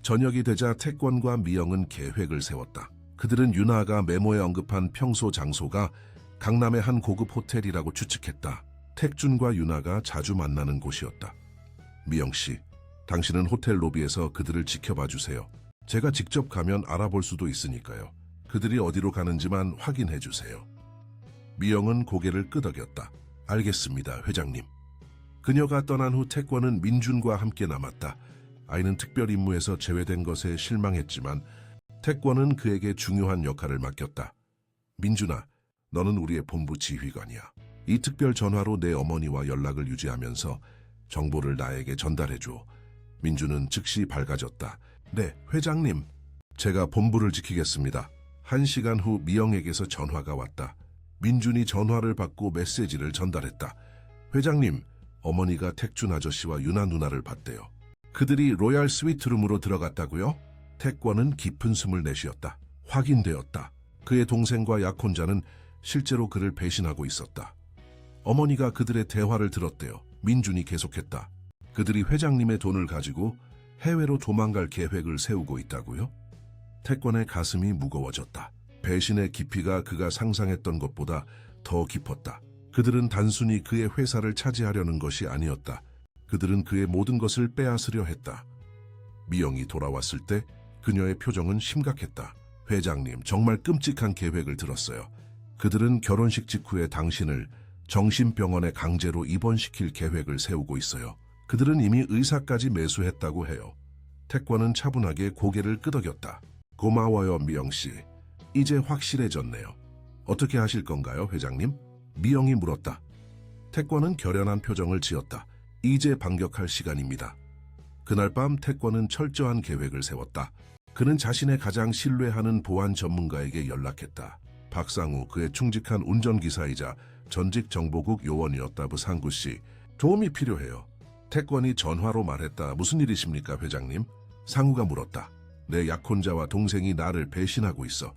A: 저녁이 되자 태권과 미영은 계획을 세웠다. 그들은 유나가 메모에 언급한 평소 장소가 강남의 한 고급 호텔이라고 추측했다. 택준과 유나가 자주 만나는 곳이었다. 미영씨, 당신은 호텔 로비에서 그들을 지켜봐 주세요. 제가 직접 가면 알아볼 수도 있으니까요. 그들이 어디로 가는지만 확인해 주세요. 미영은 고개를 끄덕였다. 알겠습니다, 회장님. 그녀가 떠난 후 태권은 민준과 함께 남았다. 아이는 특별 임무에서 제외된 것에 실망했지만 태권은 그에게 중요한 역할을 맡겼다. 민준아, 너는 우리의 본부 지휘관이야. 이 특별 전화로 내 어머니와 연락을 유지하면서 정보를 나에게 전달해줘. 민준은 즉시 밝아졌다. 네, 회장님. 제가 본부를 지키겠습니다. 1시간 후 미영에게서 전화가 왔다. 민준이 전화를 받고 메시지를 전달했다. 회장님, 어머니가 택준 아저씨와 유나 누나를 봤대요. 그들이 로얄 스위트룸으로 들어갔다고요? 태권은 깊은 숨을 내쉬었다. 확인되었다. 그의 동생과 약혼자는 실제로 그를 배신하고 있었다. 어머니가 그들의 대화를 들었대요. 민준이 계속했다. 그들이 회장님의 돈을 가지고 해외로 도망갈 계획을 세우고 있다고요? 태권의 가슴이 무거워졌다. 배신의 깊이가 그가 상상했던 것보다 더 깊었다. 그들은 단순히 그의 회사를 차지하려는 것이 아니었다. 그들은 그의 모든 것을 빼앗으려 했다. 미영이 돌아왔을 때 그녀의 표정은 심각했다. 회장님, 정말 끔찍한 계획을 들었어요. 그들은 결혼식 직후에 당신을 정신병원에 강제로 입원시킬 계획을 세우고 있어요. 그들은 이미 의사까지 매수했다고 해요. 태권은 차분하게 고개를 끄덕였다. 고마워요, 미영씨. 이제 확실해졌네요. 어떻게 하실 건가요, 회장님? 미영이 물었다. 태권은 결연한 표정을 지었다. 이제 반격할 시간입니다. 그날 밤 태권은 철저한 계획을 세웠다. 그는 자신의 가장 신뢰하는 보안 전문가에게 연락했다. 박상우, 그의 충직한 운전기사이자 전직 정보국 요원이었다. 부상구 씨, 도움이 필요해요. 태권이 전화로 말했다. 무슨 일이십니까, 회장님? 상우가 물었다. 내 약혼자와 동생이 나를 배신하고 있어.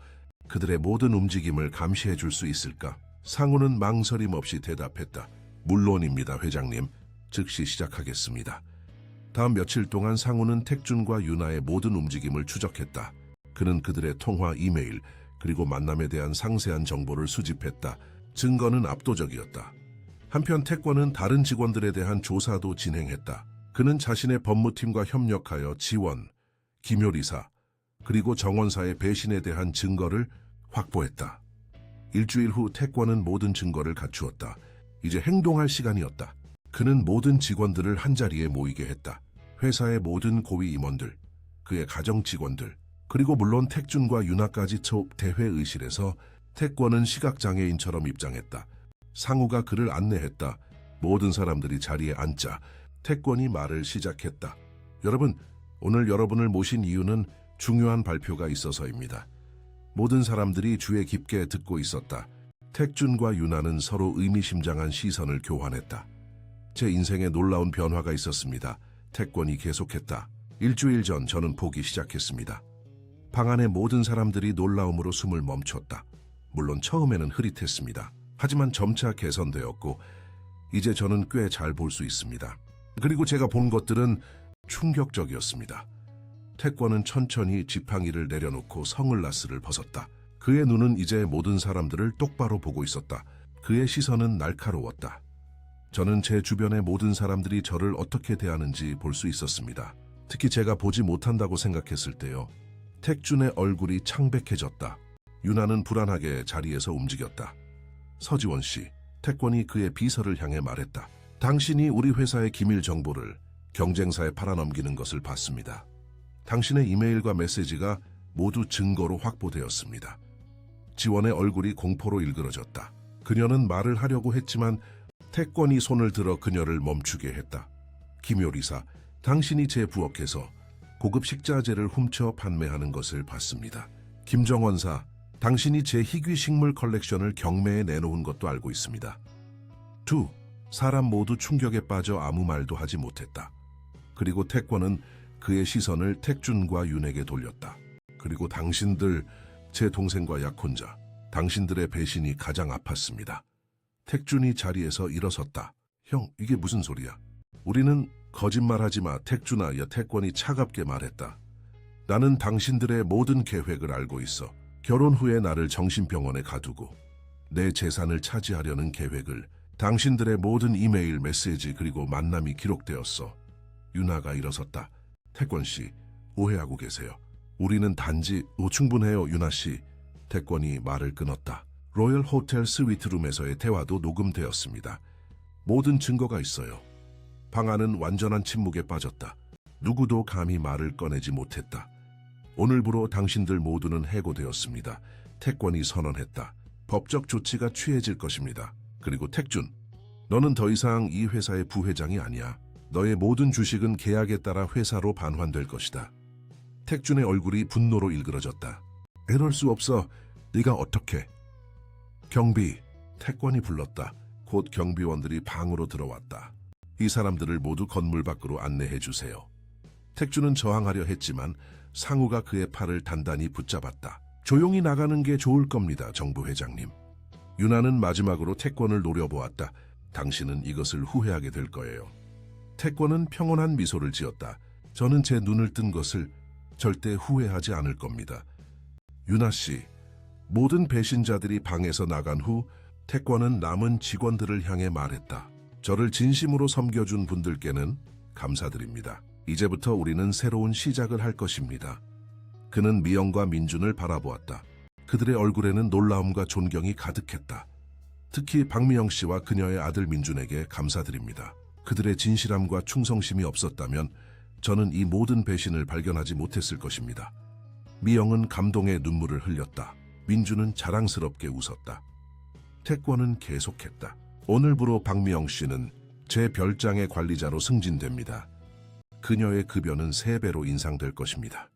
A: 그들의 모든 움직임을 감시해 줄 수 있을까? 상우는 망설임 없이 대답했다. 물론입니다, 회장님. 즉시 시작하겠습니다. 다음 며칠 동안 상우는 택준과 유나의 모든 움직임을 추적했다. 그는 그들의 통화, 이메일, 그리고 만남에 대한 상세한 정보를 수집했다. 증거는 압도적이었다. 한편 태권은 다른 직원들에 대한 조사도 진행했다. 그는 자신의 법무팀과 협력하여 지원, 김효리사, 그리고 정원사의 배신에 대한 증거를 확보했다. 일주일 후 태권은 모든 증거를 갖추었다. 이제 행동할 시간이었다. 그는 모든 직원들을 한자리에 모이게 했다. 회사의 모든 고위 임원들, 그의 가정 직원들, 그리고 물론 택준과 유나까지 대회의실에서 태권은 시각장애인처럼 입장했다. 상우가 그를 안내했다. 모든 사람들이 자리에 앉자. 태권이 말을 시작했다. 여러분, 오늘 여러분을 모신 이유는 중요한 발표가 있어서입니다. 모든 사람들이 주의 깊게 듣고 있었다. 택준과 유나는 서로 의미심장한 시선을 교환했다. 제 인생에 놀라운 변화가 있었습니다. 태권이 계속했다. 일주일 전 저는 보기 시작했습니다. 방 안의 모든 사람들이 놀라움으로 숨을 멈췄다. 물론 처음에는 흐릿했습니다. 하지만 점차 개선되었고 이제 저는 꽤 잘 볼 수 있습니다. 그리고 제가 본 것들은 충격적이었습니다. 태권은 천천히 지팡이를 내려놓고 성글라스를 벗었다. 그의 눈은 이제 모든 사람들을 똑바로 보고 있었다. 그의 시선은 날카로웠다. 저는 제 주변의 모든 사람들이 저를 어떻게 대하는지 볼 수 있었습니다. 특히 제가 보지 못한다고 생각했을 때요. 택준의 얼굴이 창백해졌다. 유나는 불안하게 자리에서 움직였다. 서지원 씨, 태권이 그의 비서를 향해 말했다. 당신이 우리 회사의 기밀 정보를 경쟁사에 팔아넘기는 것을 봤습니다. 당신의 이메일과 메시지가 모두 증거로 확보되었습니다. 지원의 얼굴이 공포로 일그러졌다. 그녀는 말을 하려고 했지만 태권이 손을 들어 그녀를 멈추게 했다. 김요리사, 당신이 제 부엌에서 고급 식자재를 훔쳐 판매하는 것을 봤습니다. 김정원사, 당신이 제 희귀 식물 컬렉션을 경매에 내놓은 것도 알고 있습니다. 두 사람 모두 충격에 빠져 아무 말도 하지 못했다. 그리고 태권은 그의 시선을 택준과 윤에게 돌렸다. 그리고 당신들, 제 동생과 약혼자, 당신들의 배신이 가장 아팠습니다. 택준이 자리에서 일어섰다. 형, 이게 무슨 소리야? 우리는 거짓말하지 마. 택준아, 태권이 차갑게 말했다. 나는 당신들의 모든 계획을 알고 있어. 결혼 후에 나를 정신병원에 가두고 내 재산을 차지하려는 계획을, 당신들의 모든 이메일, 메시지, 그리고 만남이 기록되었어. 유나가 일어섰다. 태권 씨, 오해하고 계세요. 우리는 단지 충분해요, 유나 씨. 태권이 말을 끊었다. 로열 호텔 스위트룸에서의 대화도 녹음되었습니다. 모든 증거가 있어요. 방 안은 완전한 침묵에 빠졌다. 누구도 감히 말을 꺼내지 못했다. 오늘부로 당신들 모두는 해고되었습니다. 태권이 선언했다. 법적 조치가 취해질 것입니다. 그리고 택준, 너는 더 이상 이 회사의 부회장이 아니야. 너의 모든 주식은 계약에 따라 회사로 반환될 것이다. 택준의 얼굴이 분노로 일그러졌다. 이럴 수 없어. 네가 어떻게? 경비, 태권이 불렀다. 곧 경비원들이 방으로 들어왔다. 이 사람들을 모두 건물 밖으로 안내해 주세요. 택준은 저항하려 했지만 상우가 그의 팔을 단단히 붙잡았다. 조용히 나가는 게 좋을 겁니다, 정부 회장님. 유나는 마지막으로 태권을 노려보았다. 당신은 이것을 후회하게 될 거예요. 태권은 평온한 미소를 지었다. 저는 제 눈을 뜬 것을 절대 후회하지 않을 겁니다. 유나 씨, 모든 배신자들이 방에서 나간 후 태권은 남은 직원들을 향해 말했다. 저를 진심으로 섬겨준 분들께는 감사드립니다. 이제부터 우리는 새로운 시작을 할 것입니다. 그는 미영과 민준을 바라보았다. 그들의 얼굴에는 놀라움과 존경이 가득했다. 특히 박미영 씨와 그녀의 아들 민준에게 감사드립니다. 그들의 진실함과 충성심이 없었다면 저는 이 모든 배신을 발견하지 못했을 것입니다. 미영은 감동의 눈물을 흘렸다. 민준은 자랑스럽게 웃었다. 태권은 계속했다. 오늘부로 박미영 씨는 제 별장의 관리자로 승진됩니다. 그녀의 급여는 3배로 인상될 것입니다.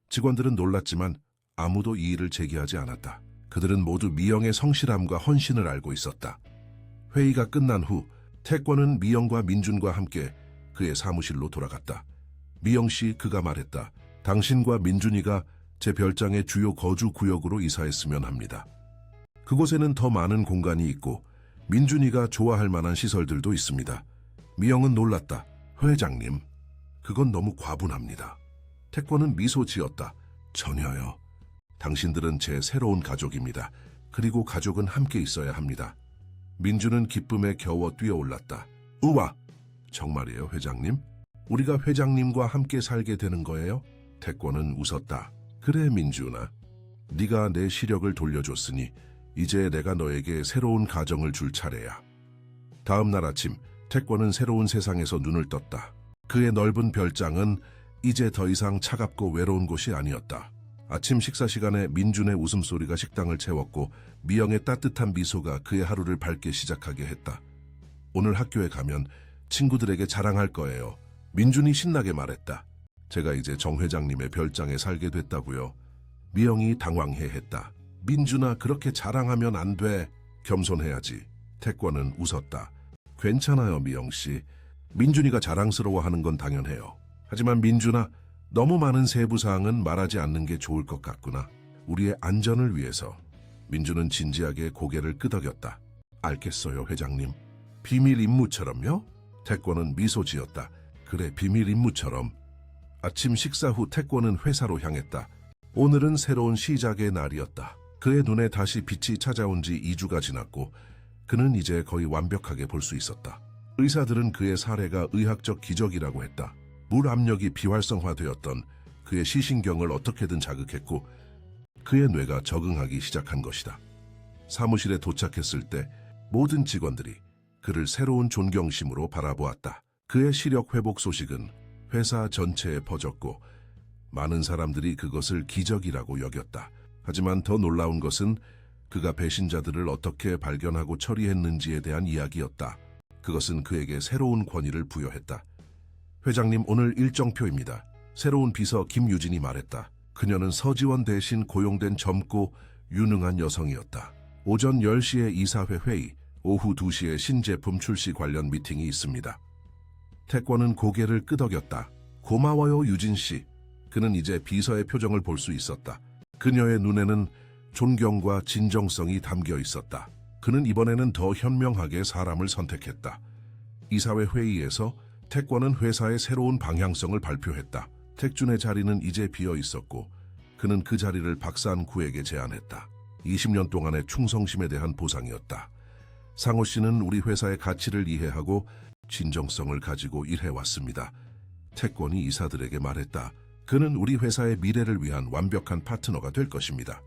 A: 직원들은 놀랐지만 아무도 이의를 제기하지 않았다. 그들은 모두 미영의 성실함과 헌신을 알고 있었다. 회의가 끝난 후 태권은 미영과 민준과 함께 그의 사무실로 돌아갔다. 미영 씨, 그가 말했다. 당신과 민준이가 제 별장의 주요 거주 구역으로 이사했으면 합니다. 그곳에는 더 많은 공간이 있고 민준이가 좋아할 만한 시설들도 있습니다. 미영은 놀랐다. 회장님, 그건 너무 과분합니다. 태권은 미소 지었다. 전혀요. 당신들은 제 새로운 가족입니다. 그리고 가족은 함께 있어야 합니다. 민준은 기쁨에 겨워 뛰어올랐다. 우와! 정말이에요, 회장님? 우리가 회장님과 함께 살게 되는 거예요? 태권은 웃었다. 그래, 민준아. 네가 내 시력을 돌려줬으니 이제 내가 너에게 새로운 가정을 줄 차례야. 다음 날 아침, 태권은 새로운 세상에서 눈을 떴다. 그의 넓은 별장은 이제 더 이상 차갑고 외로운 곳이 아니었다. 아침 식사 시간에 민준의 웃음소리가 식당을 채웠고 미영의 따뜻한 미소가 그의 하루를 밝게 시작하게 했다. 오늘 학교에 가면 친구들에게 자랑할 거예요. 민준이 신나게 말했다. 제가 이제 정 회장님의 별장에 살게 됐다고요. 미영이 당황해했다. 민준아, 그렇게 자랑하면 안 돼. 겸손해야지. 태권은 웃었다. 괜찮아요, 미영 씨. 민준이가 자랑스러워하는 건 당연해요. 하지만 민준아, 너무 많은 세부 사항은 말하지 않는 게 좋을 것 같구나. 우리의 안전을 위해서. 민준은 진지하게 고개를 끄덕였다. 알겠어요, 회장님. 비밀 임무처럼요? 태권은 미소 지었다. 그래, 비밀 임무처럼. 아침 식사 후 태권은 회사로 향했다. 오늘은 새로운 시작의 날이었다. 그의 눈에 다시 빛이 찾아온 지 2주가 지났고 그는 이제 거의 완벽하게 볼 수 있었다. 의사들은 그의 사례가 의학적 기적이라고 했다. 물 압력이 비활성화되었던 그의 시신경을 어떻게든 자극했고 그의 뇌가 적응하기 시작한 것이다. 사무실에 도착했을 때 모든 직원들이 그를 새로운 존경심으로 바라보았다. 그의 시력 회복 소식은 회사 전체에 퍼졌고 많은 사람들이 그것을 기적이라고 여겼다. 하지만 더 놀라운 것은 그가 배신자들을 어떻게 발견하고 처리했는지에 대한 이야기였다. 그것은 그에게 새로운 권위를 부여했다. 회장님, 오늘 일정표입니다. 새로운 비서 김유진이 말했다. 그녀는 서지원 대신 고용된 젊고 유능한 여성이었다. 오전 10시에 이사회 회의, 오후 2시에 신제품 출시 관련 미팅이 있습니다. 태권은 고개를 끄덕였다. 고마워요, 유진 씨. 그는 이제 비서의 표정을 볼 수 있었다. 그녀의 눈에는 존경과 진정성이 담겨 있었다. 그는 이번에는 더 현명하게 사람을 선택했다. 이사회 회의에서 태권은 회사의 새로운 방향성을 발표했다. 택준의 자리는 이제 비어 있었고 그는 그 자리를 박산구에게 제안했다. 20년 동안의 충성심에 대한 보상이었다. 상호 씨는 우리 회사의 가치를 이해하고 진정성을 가지고 일해왔습니다. 태권이 이사들에게 말했다. 그는 우리 회사의 미래를 위한 완벽한 파트너가 될 것입니다.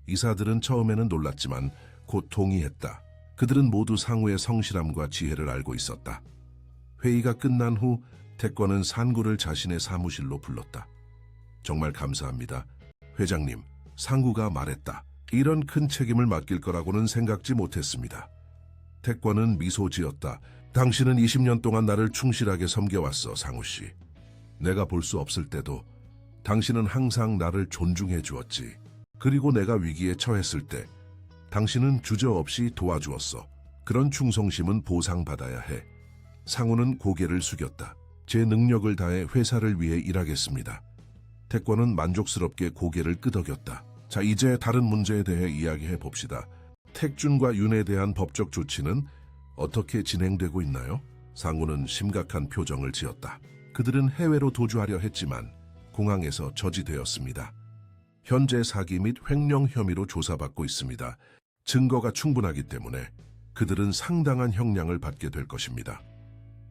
A: 이사들은 처음에는 놀랐지만 곧 동의했다. 그들은 모두 상우의 성실함과 지혜를 알고 있었다. 회의가 끝난 후 태권은 상구를 자신의 사무실로 불렀다. 정말 감사합니다. 회장님, 상구가 말했다. 이런 큰 책임을 맡길 거라고는 생각지 못했습니다. 태권은 미소 지었다. 당신은 20년 동안 나를 충실하게 섬겨왔어, 상우씨. 내가 볼 수 없을 때도 당신은 항상 나를 존중해 주었지. 그리고 내가 위기에 처했을 때 당신은 주저없이 도와주었어. 그런 충성심은 보상받아야 해. 상우는 고개를 숙였다. 제 능력을 다해 회사를 위해 일하겠습니다. 태권은 만족스럽게 고개를 끄덕였다. 자, 이제 다른 문제에 대해 이야기해 봅시다. 택준과 윤에 대한 법적 조치는 어떻게 진행되고 있나요? 상우는 심각한 표정을 지었다. 그들은 해외로 도주하려 했지만 공항에서 저지되었습니다. 현재 사기 및 횡령 혐의로 조사받고 있습니다. 증거가 충분하기 때문에 그들은 상당한 형량을 받게 될 것입니다.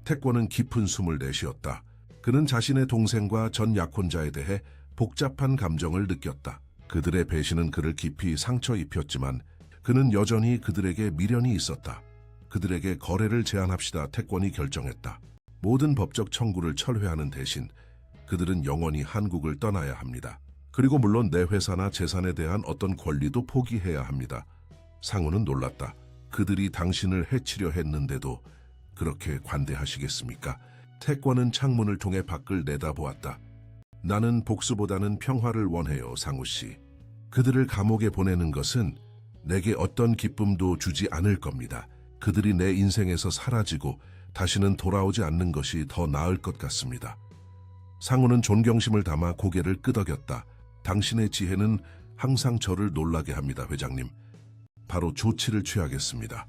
A: 태권은 깊은 숨을 내쉬었다. 그는 자신의 동생과 전 약혼자에 대해 복잡한 감정을 느꼈다. 그들의 배신은 그를 깊이 상처 입혔지만 그는 여전히 그들에게 미련이 있었다. 그들에게 거래를 제한합시다. 태권이 결정했다. 모든 법적 청구를 철회하는 대신 그들은 영원히 한국을 떠나야 합니다. 그리고 물론 내 회사나 재산에 대한 어떤 권리도 포기해야 합니다. 상우는 놀랐다. 그들이 당신을 해치려 했는데도 그렇게 관대하시겠습니까? 태권은 창문을 통해 밖을 내다보았다. 나는 복수보다는 평화를 원해요, 상우 씨. 그들을 감옥에 보내는 것은 내게 어떤 기쁨도 주지 않을 겁니다. 그들이 내 인생에서 사라지고 다시는 돌아오지 않는 것이 더 나을 것 같습니다. 상우는 존경심을 담아 고개를 끄덕였다. 당신의 지혜는 항상 저를 놀라게 합니다, 회장님. 바로 조치를 취하겠습니다.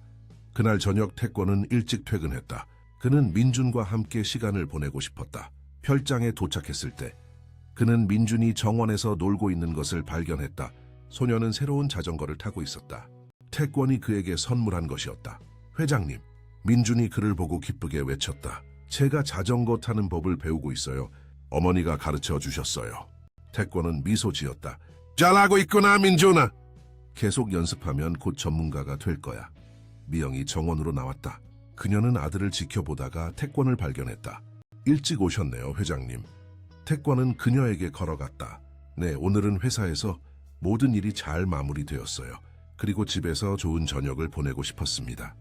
A: 그날 저녁 태권은 일찍 퇴근했다. 그는 민준과 함께 시간을 보내고 싶었다. 별장에 도착했을 때 그는 민준이 정원에서 놀고 있는 것을 발견했다. 소녀는 새로운 자전거를 타고 있었다. 태권이 그에게 선물한 것이었다. 회장님, 민준이 그를 보고 기쁘게 외쳤다. 제가 자전거 타는 법을 배우고 있어요. 어머니가 가르쳐 주셨어요. 태권은 미소 지었다. 잘하고 있구나, 민준아. 계속 연습하면 곧 전문가가 될 거야. 미영이 정원으로 나왔다. 그녀는 아들을 지켜보다가 태권을 발견했다. 일찍 오셨네요, 회장님. 태권은 그녀에게 걸어갔다. 네, 오늘은 회사에서 모든 일이 잘 마무리되었어요. 그리고 집에서 좋은 저녁을 보내고 싶었습니다.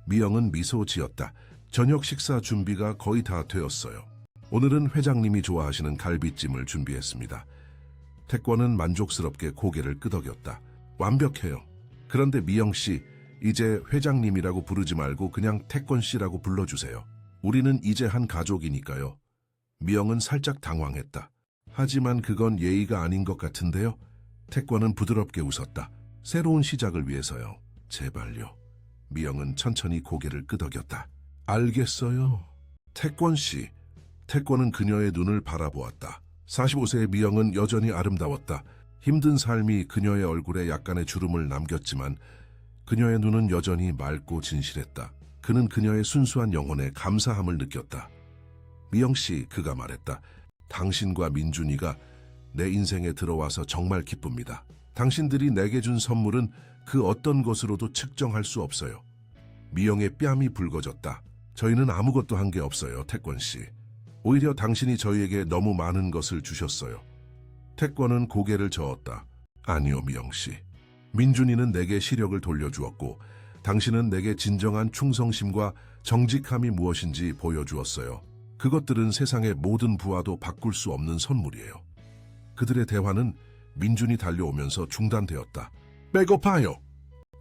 A: 미영은 미소 지었다. 저녁 식사 준비가 거의 다 되었어요. 오늘은 회장님이 좋아하시는 갈비찜을 준비했습니다. 태권은 만족스럽게 고개를 끄덕였다. 완벽해요. 그런데 미영 씨, 이제 회장님이라고 부르지 말고 그냥 태권 씨라고 불러주세요. 우리는 이제 한 가족이니까요. 미영은 살짝 당황했다. 하지만 그건 예의가 아닌 것 같은데요. 태권은 부드럽게 웃었다. 새로운 시작을 위해서요. 제발요. 미영은 천천히 고개를 끄덕였다. 알겠어요. 태권 씨. 태권은 그녀의 눈을 바라보았다. 45세의 미영은 여전히 아름다웠다. 힘든 삶이 그녀의 얼굴에 약간의 주름을 남겼지만 그녀의 눈은 여전히 맑고 진실했다. 그는 그녀의 순수한 영혼에 감사함을 느꼈다. 미영 씨, 그가 말했다. 당신과 민준이가 내 인생에 들어와서 정말 기쁩니다. 당신들이 내게 준 선물은 그 어떤 것으로도 측정할 수 없어요. 미영의 뺨이 붉어졌다. 저희는 아무것도 한 게 없어요, 태권 씨. 오히려 당신이 저희에게 너무 많은 것을 주셨어요. 태권은 고개를 저었다. 아니요, 미영 씨. 민준이는 내게 시력을 돌려주었고 당신은 내게 진정한 충성심과 정직함이 무엇인지 보여주었어요. 그것들은 세상의 모든 부하도 바꿀 수 없는 선물이에요. 그들의 대화는 민준이 달려오면서 중단되었다. 배고파요.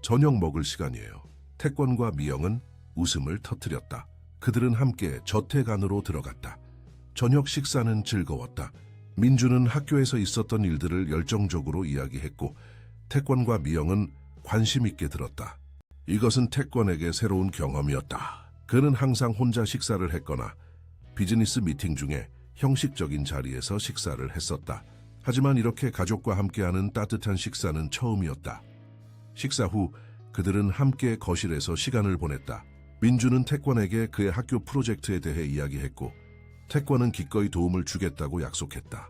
A: 저녁 먹을 시간이에요. 태권과 미영은 웃음을 터뜨렸다. 그들은 함께 저택 안으로 들어갔다. 저녁 식사는 즐거웠다. 민준은 학교에서 있었던 일들을 열정적으로 이야기했고 태권과 미영은 관심 있게 들었다. 이것은 태권에게 새로운 경험이었다. 그는 항상 혼자 식사를 했거나 비즈니스 미팅 중에 형식적인 자리에서 식사를 했었다. 하지만 이렇게 가족과 함께하는 따뜻한 식사는 처음이었다. 식사 후 그들은 함께 거실에서 시간을 보냈다. 민준은 태권에게 그의 학교 프로젝트에 대해 이야기했고 태권은 기꺼이 도움을 주겠다고 약속했다.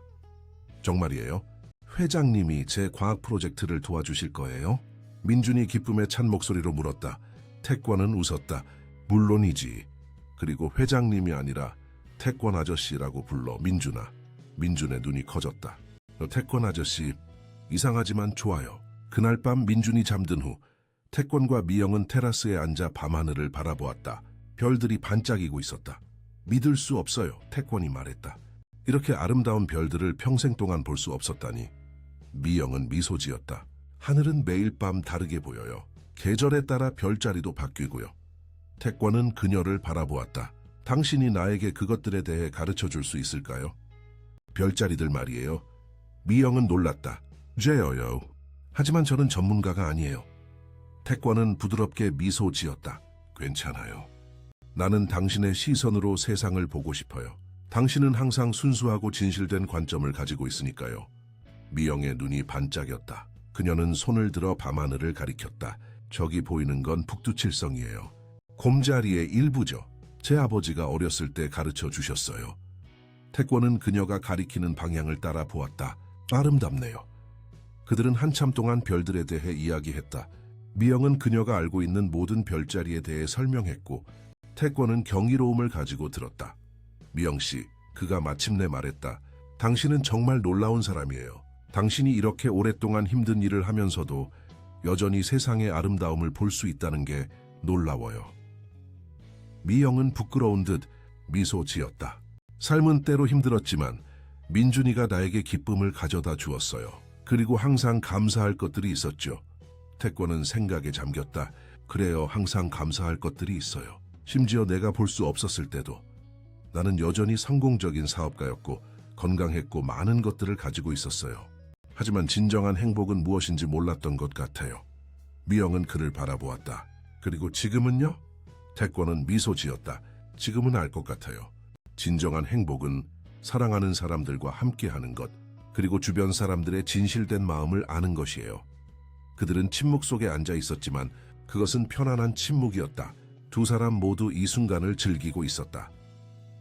A: 정말이에요? 회장님이 제 과학 프로젝트를 도와주실 거예요? 민준이 기쁨에 찬 목소리로 물었다. 태권은 웃었다. 물론이지. 그리고 회장님이 아니라 태권 아저씨라고 불러, 민준아. 민준의 눈이 커졌다. 태권 아저씨, 이상하지만 좋아요. 그날 밤 민준이 잠든 후 태권과 미영은 테라스에 앉아 밤하늘을 바라보았다. 별들이 반짝이고 있었다. 믿을 수 없어요, 태권이 말했다. 이렇게 아름다운 별들을 평생 동안 볼 수 없었다니. 미영은 미소 지었다. 하늘은 매일 밤 다르게 보여요. 계절에 따라 별자리도 바뀌고요. 태권은 그녀를 바라보았다. 당신이 나에게 그것들에 대해 가르쳐 줄 수 있을까요? 별자리들 말이에요. 미영은 놀랐다. 제어요. 하지만 저는 전문가가 아니에요. 태권은 부드럽게 미소 지었다. 괜찮아요. 나는 당신의 시선으로 세상을 보고 싶어요. 당신은 항상 순수하고 진실된 관점을 가지고 있으니까요. 미영의 눈이 반짝였다. 그녀는 손을 들어 밤하늘을 가리켰다. 저기 보이는 건 북두칠성이에요. 곰자리의 일부죠. 제 아버지가 어렸을 때 가르쳐 주셨어요. 태권은 그녀가 가리키는 방향을 따라 보았다. 아름답네요. 그들은 한참 동안 별들에 대해 이야기했다. 미영은 그녀가 알고 있는 모든 별자리에 대해 설명했고 태권은 경이로움을 가지고 들었다. 미영 씨, 그가 마침내 말했다. 당신은 정말 놀라운 사람이에요. 당신이 이렇게 오랫동안 힘든 일을 하면서도 여전히 세상의 아름다움을 볼 수 있다는 게 놀라워요. 미영은 부끄러운 듯 미소 지었다. 삶은 때로 힘들었지만 민준이가 나에게 기쁨을 가져다 주었어요. 그리고 항상 감사할 것들이 있었죠. 태권은 생각에 잠겼다. 그래요, 항상 감사할 것들이 있어요. 심지어 내가 볼 수 없었을 때도. 나는 여전히 성공적인 사업가였고 건강했고 많은 것들을 가지고 있었어요. 하지만 진정한 행복은 무엇인지 몰랐던 것 같아요. 미영은 그를 바라보았다. 그리고 지금은요? 태권은 미소 지었다. 지금은 알 것 같아요. 진정한 행복은 사랑하는 사람들과 함께하는 것, 그리고 주변 사람들의 진실된 마음을 아는 것이에요. 그들은 침묵 속에 앉아 있었지만 그것은 편안한 침묵이었다. 두 사람 모두 이 순간을 즐기고 있었다.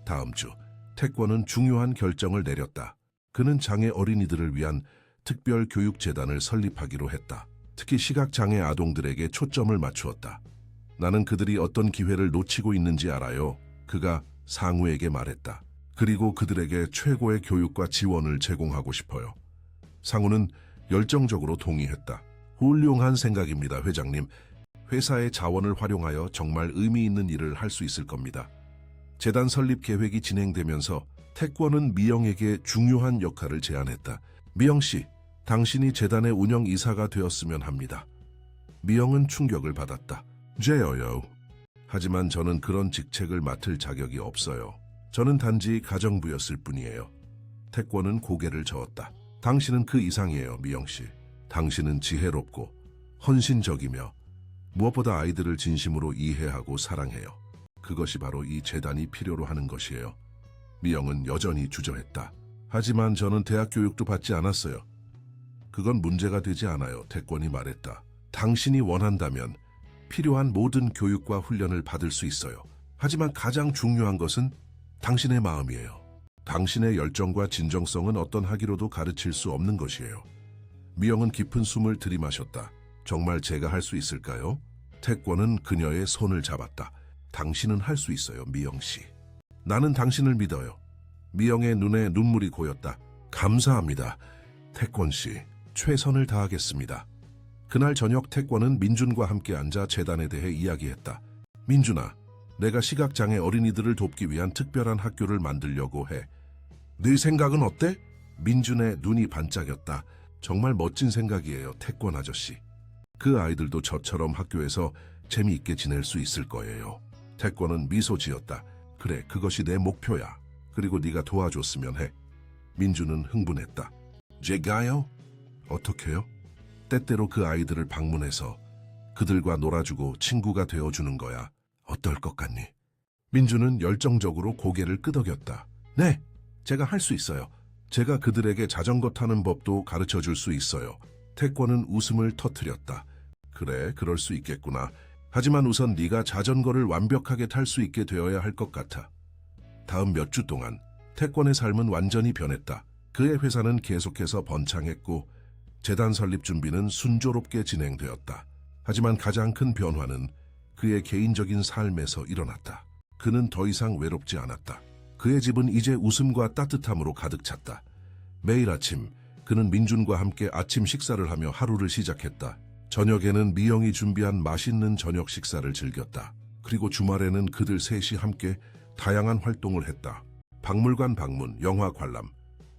A: 다음 주, 태권은 중요한 결정을 내렸다. 그는 장애 어린이들을 위한 특별 교육재단을 설립하기로 했다. 특히 시각장애 아동들에게 초점을 맞추었다. 나는 그들이 어떤 기회를 놓치고 있는지 알아요. 그가 상우에게 말했다. 그리고 그들에게 최고의 교육과 지원을 제공하고 싶어요. 상우는 열정적으로 동의했다. 훌륭한 생각입니다, 회장님. 회사의 자원을 활용하여 정말 의미 있는 일을 할 수 있을 겁니다. 재단 설립 계획이 진행되면서 태권은 미영에게 중요한 역할을 제안했다. 미영 씨, 당신이 재단의 운영 이사가 되었으면 합니다. 미영은 충격을 받았다. 제어요. 하지만 저는 그런 직책을 맡을 자격이 없어요. 저는 단지 가정부였을 뿐이에요. 태권은 고개를 저었다. 당신은 그 이상이에요, 미영 씨. 당신은 지혜롭고 헌신적이며 무엇보다 아이들을 진심으로 이해하고 사랑해요. 그것이 바로 이 재단이 필요로 하는 것이에요. 미영은 여전히 주저했다. 하지만 저는 대학 교육도 받지 않았어요. 그건 문제가 되지 않아요, 태권이 말했다. 당신이 원한다면 필요한 모든 교육과 훈련을 받을 수 있어요. 하지만 가장 중요한 것은 당신의 마음이에요. 당신의 열정과 진정성은 어떤 학위로도 가르칠 수 없는 것이에요. 미영은 깊은 숨을 들이마셨다. 정말 제가 할 수 있을까요? 태권은 그녀의 손을 잡았다. 당신은 할 수 있어요, 미영 씨. 나는 당신을 믿어요. 미영의 눈에 눈물이 고였다. 감사합니다, 태권 씨. 최선을 다하겠습니다. 그날 저녁 태권은 민준과 함께 앉아 재단에 대해 이야기했다. 민준아, 내가 시각장애 어린이들을 돕기 위한 특별한 학교를 만들려고 해. 네 생각은 어때? 민준의 눈이 반짝였다. 정말 멋진 생각이에요, 태권 아저씨. 그 아이들도 저처럼 학교에서 재미있게 지낼 수 있을 거예요. 태권은 미소 지었다. 그래, 그것이 내 목표야. 그리고 네가 도와줬으면 해. 민준은 흥분했다. 제가요? 어떻게요? 때때로 그 아이들을 방문해서 그들과 놀아주고 친구가 되어주는 거야. 어떨 것 같니? 민준은 열정적으로 고개를 끄덕였다. 네, 제가 할 수 있어요. 제가 그들에게 자전거 타는 법도 가르쳐 줄 수 있어요. 태권은 웃음을 터뜨렸다. 그래, 그럴 수 있겠구나. 하지만 우선 네가 자전거를 완벽하게 탈 수 있게 되어야 할 것 같아. 다음 몇 주 동안 태권의 삶은 완전히 변했다. 그의 회사는 계속해서 번창했고 재단 설립 준비는 순조롭게 진행되었다. 하지만 가장 큰 변화는 그의 개인적인 삶에서 일어났다. 그는 더 이상 외롭지 않았다. 그의 집은 이제 웃음과 따뜻함으로 가득 찼다. 매일 아침 그는 민준과 함께 아침 식사를 하며 하루를 시작했다. 저녁에는 미영이 준비한 맛있는 저녁 식사를 즐겼다. 그리고 주말에는 그들 셋이 함께 다양한 활동을 했다. 박물관 방문, 영화 관람,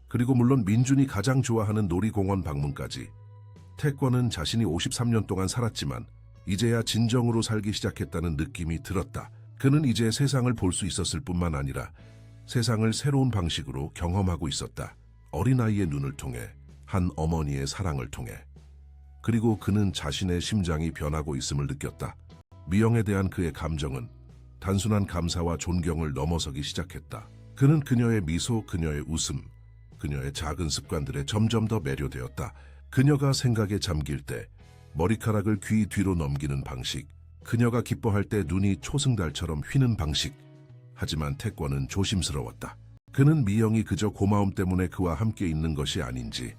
A: 그리고 물론 민준이 가장 좋아하는 놀이공원 방문까지. 태권은 자신이 53년 동안 살았지만 이제야 진정으로 살기 시작했다는 느낌이 들었다. 그는 이제 세상을 볼 수 있었을 뿐만 아니라 세상을 새로운 방식으로 경험하고 있었다. 어린아이의 눈을 통해, 한 어머니의 사랑을 통해. 그리고 그는 자신의 심장이 변하고 있음을 느꼈다. 미영에 대한 그의 감정은 단순한 감사와 존경을 넘어서기 시작했다. 그는 그녀의 미소, 그녀의 웃음, 그녀의 작은 습관들에 점점 더 매료되었다. 그녀가 생각에 잠길 때 머리카락을 귀 뒤로 넘기는 방식, 그녀가 기뻐할 때 눈이 초승달처럼 휘는 방식. 하지만 태권은 조심스러웠다. 그는 미영이 그저 고마움 때문에 그와 함께 있는 것이 아닌지,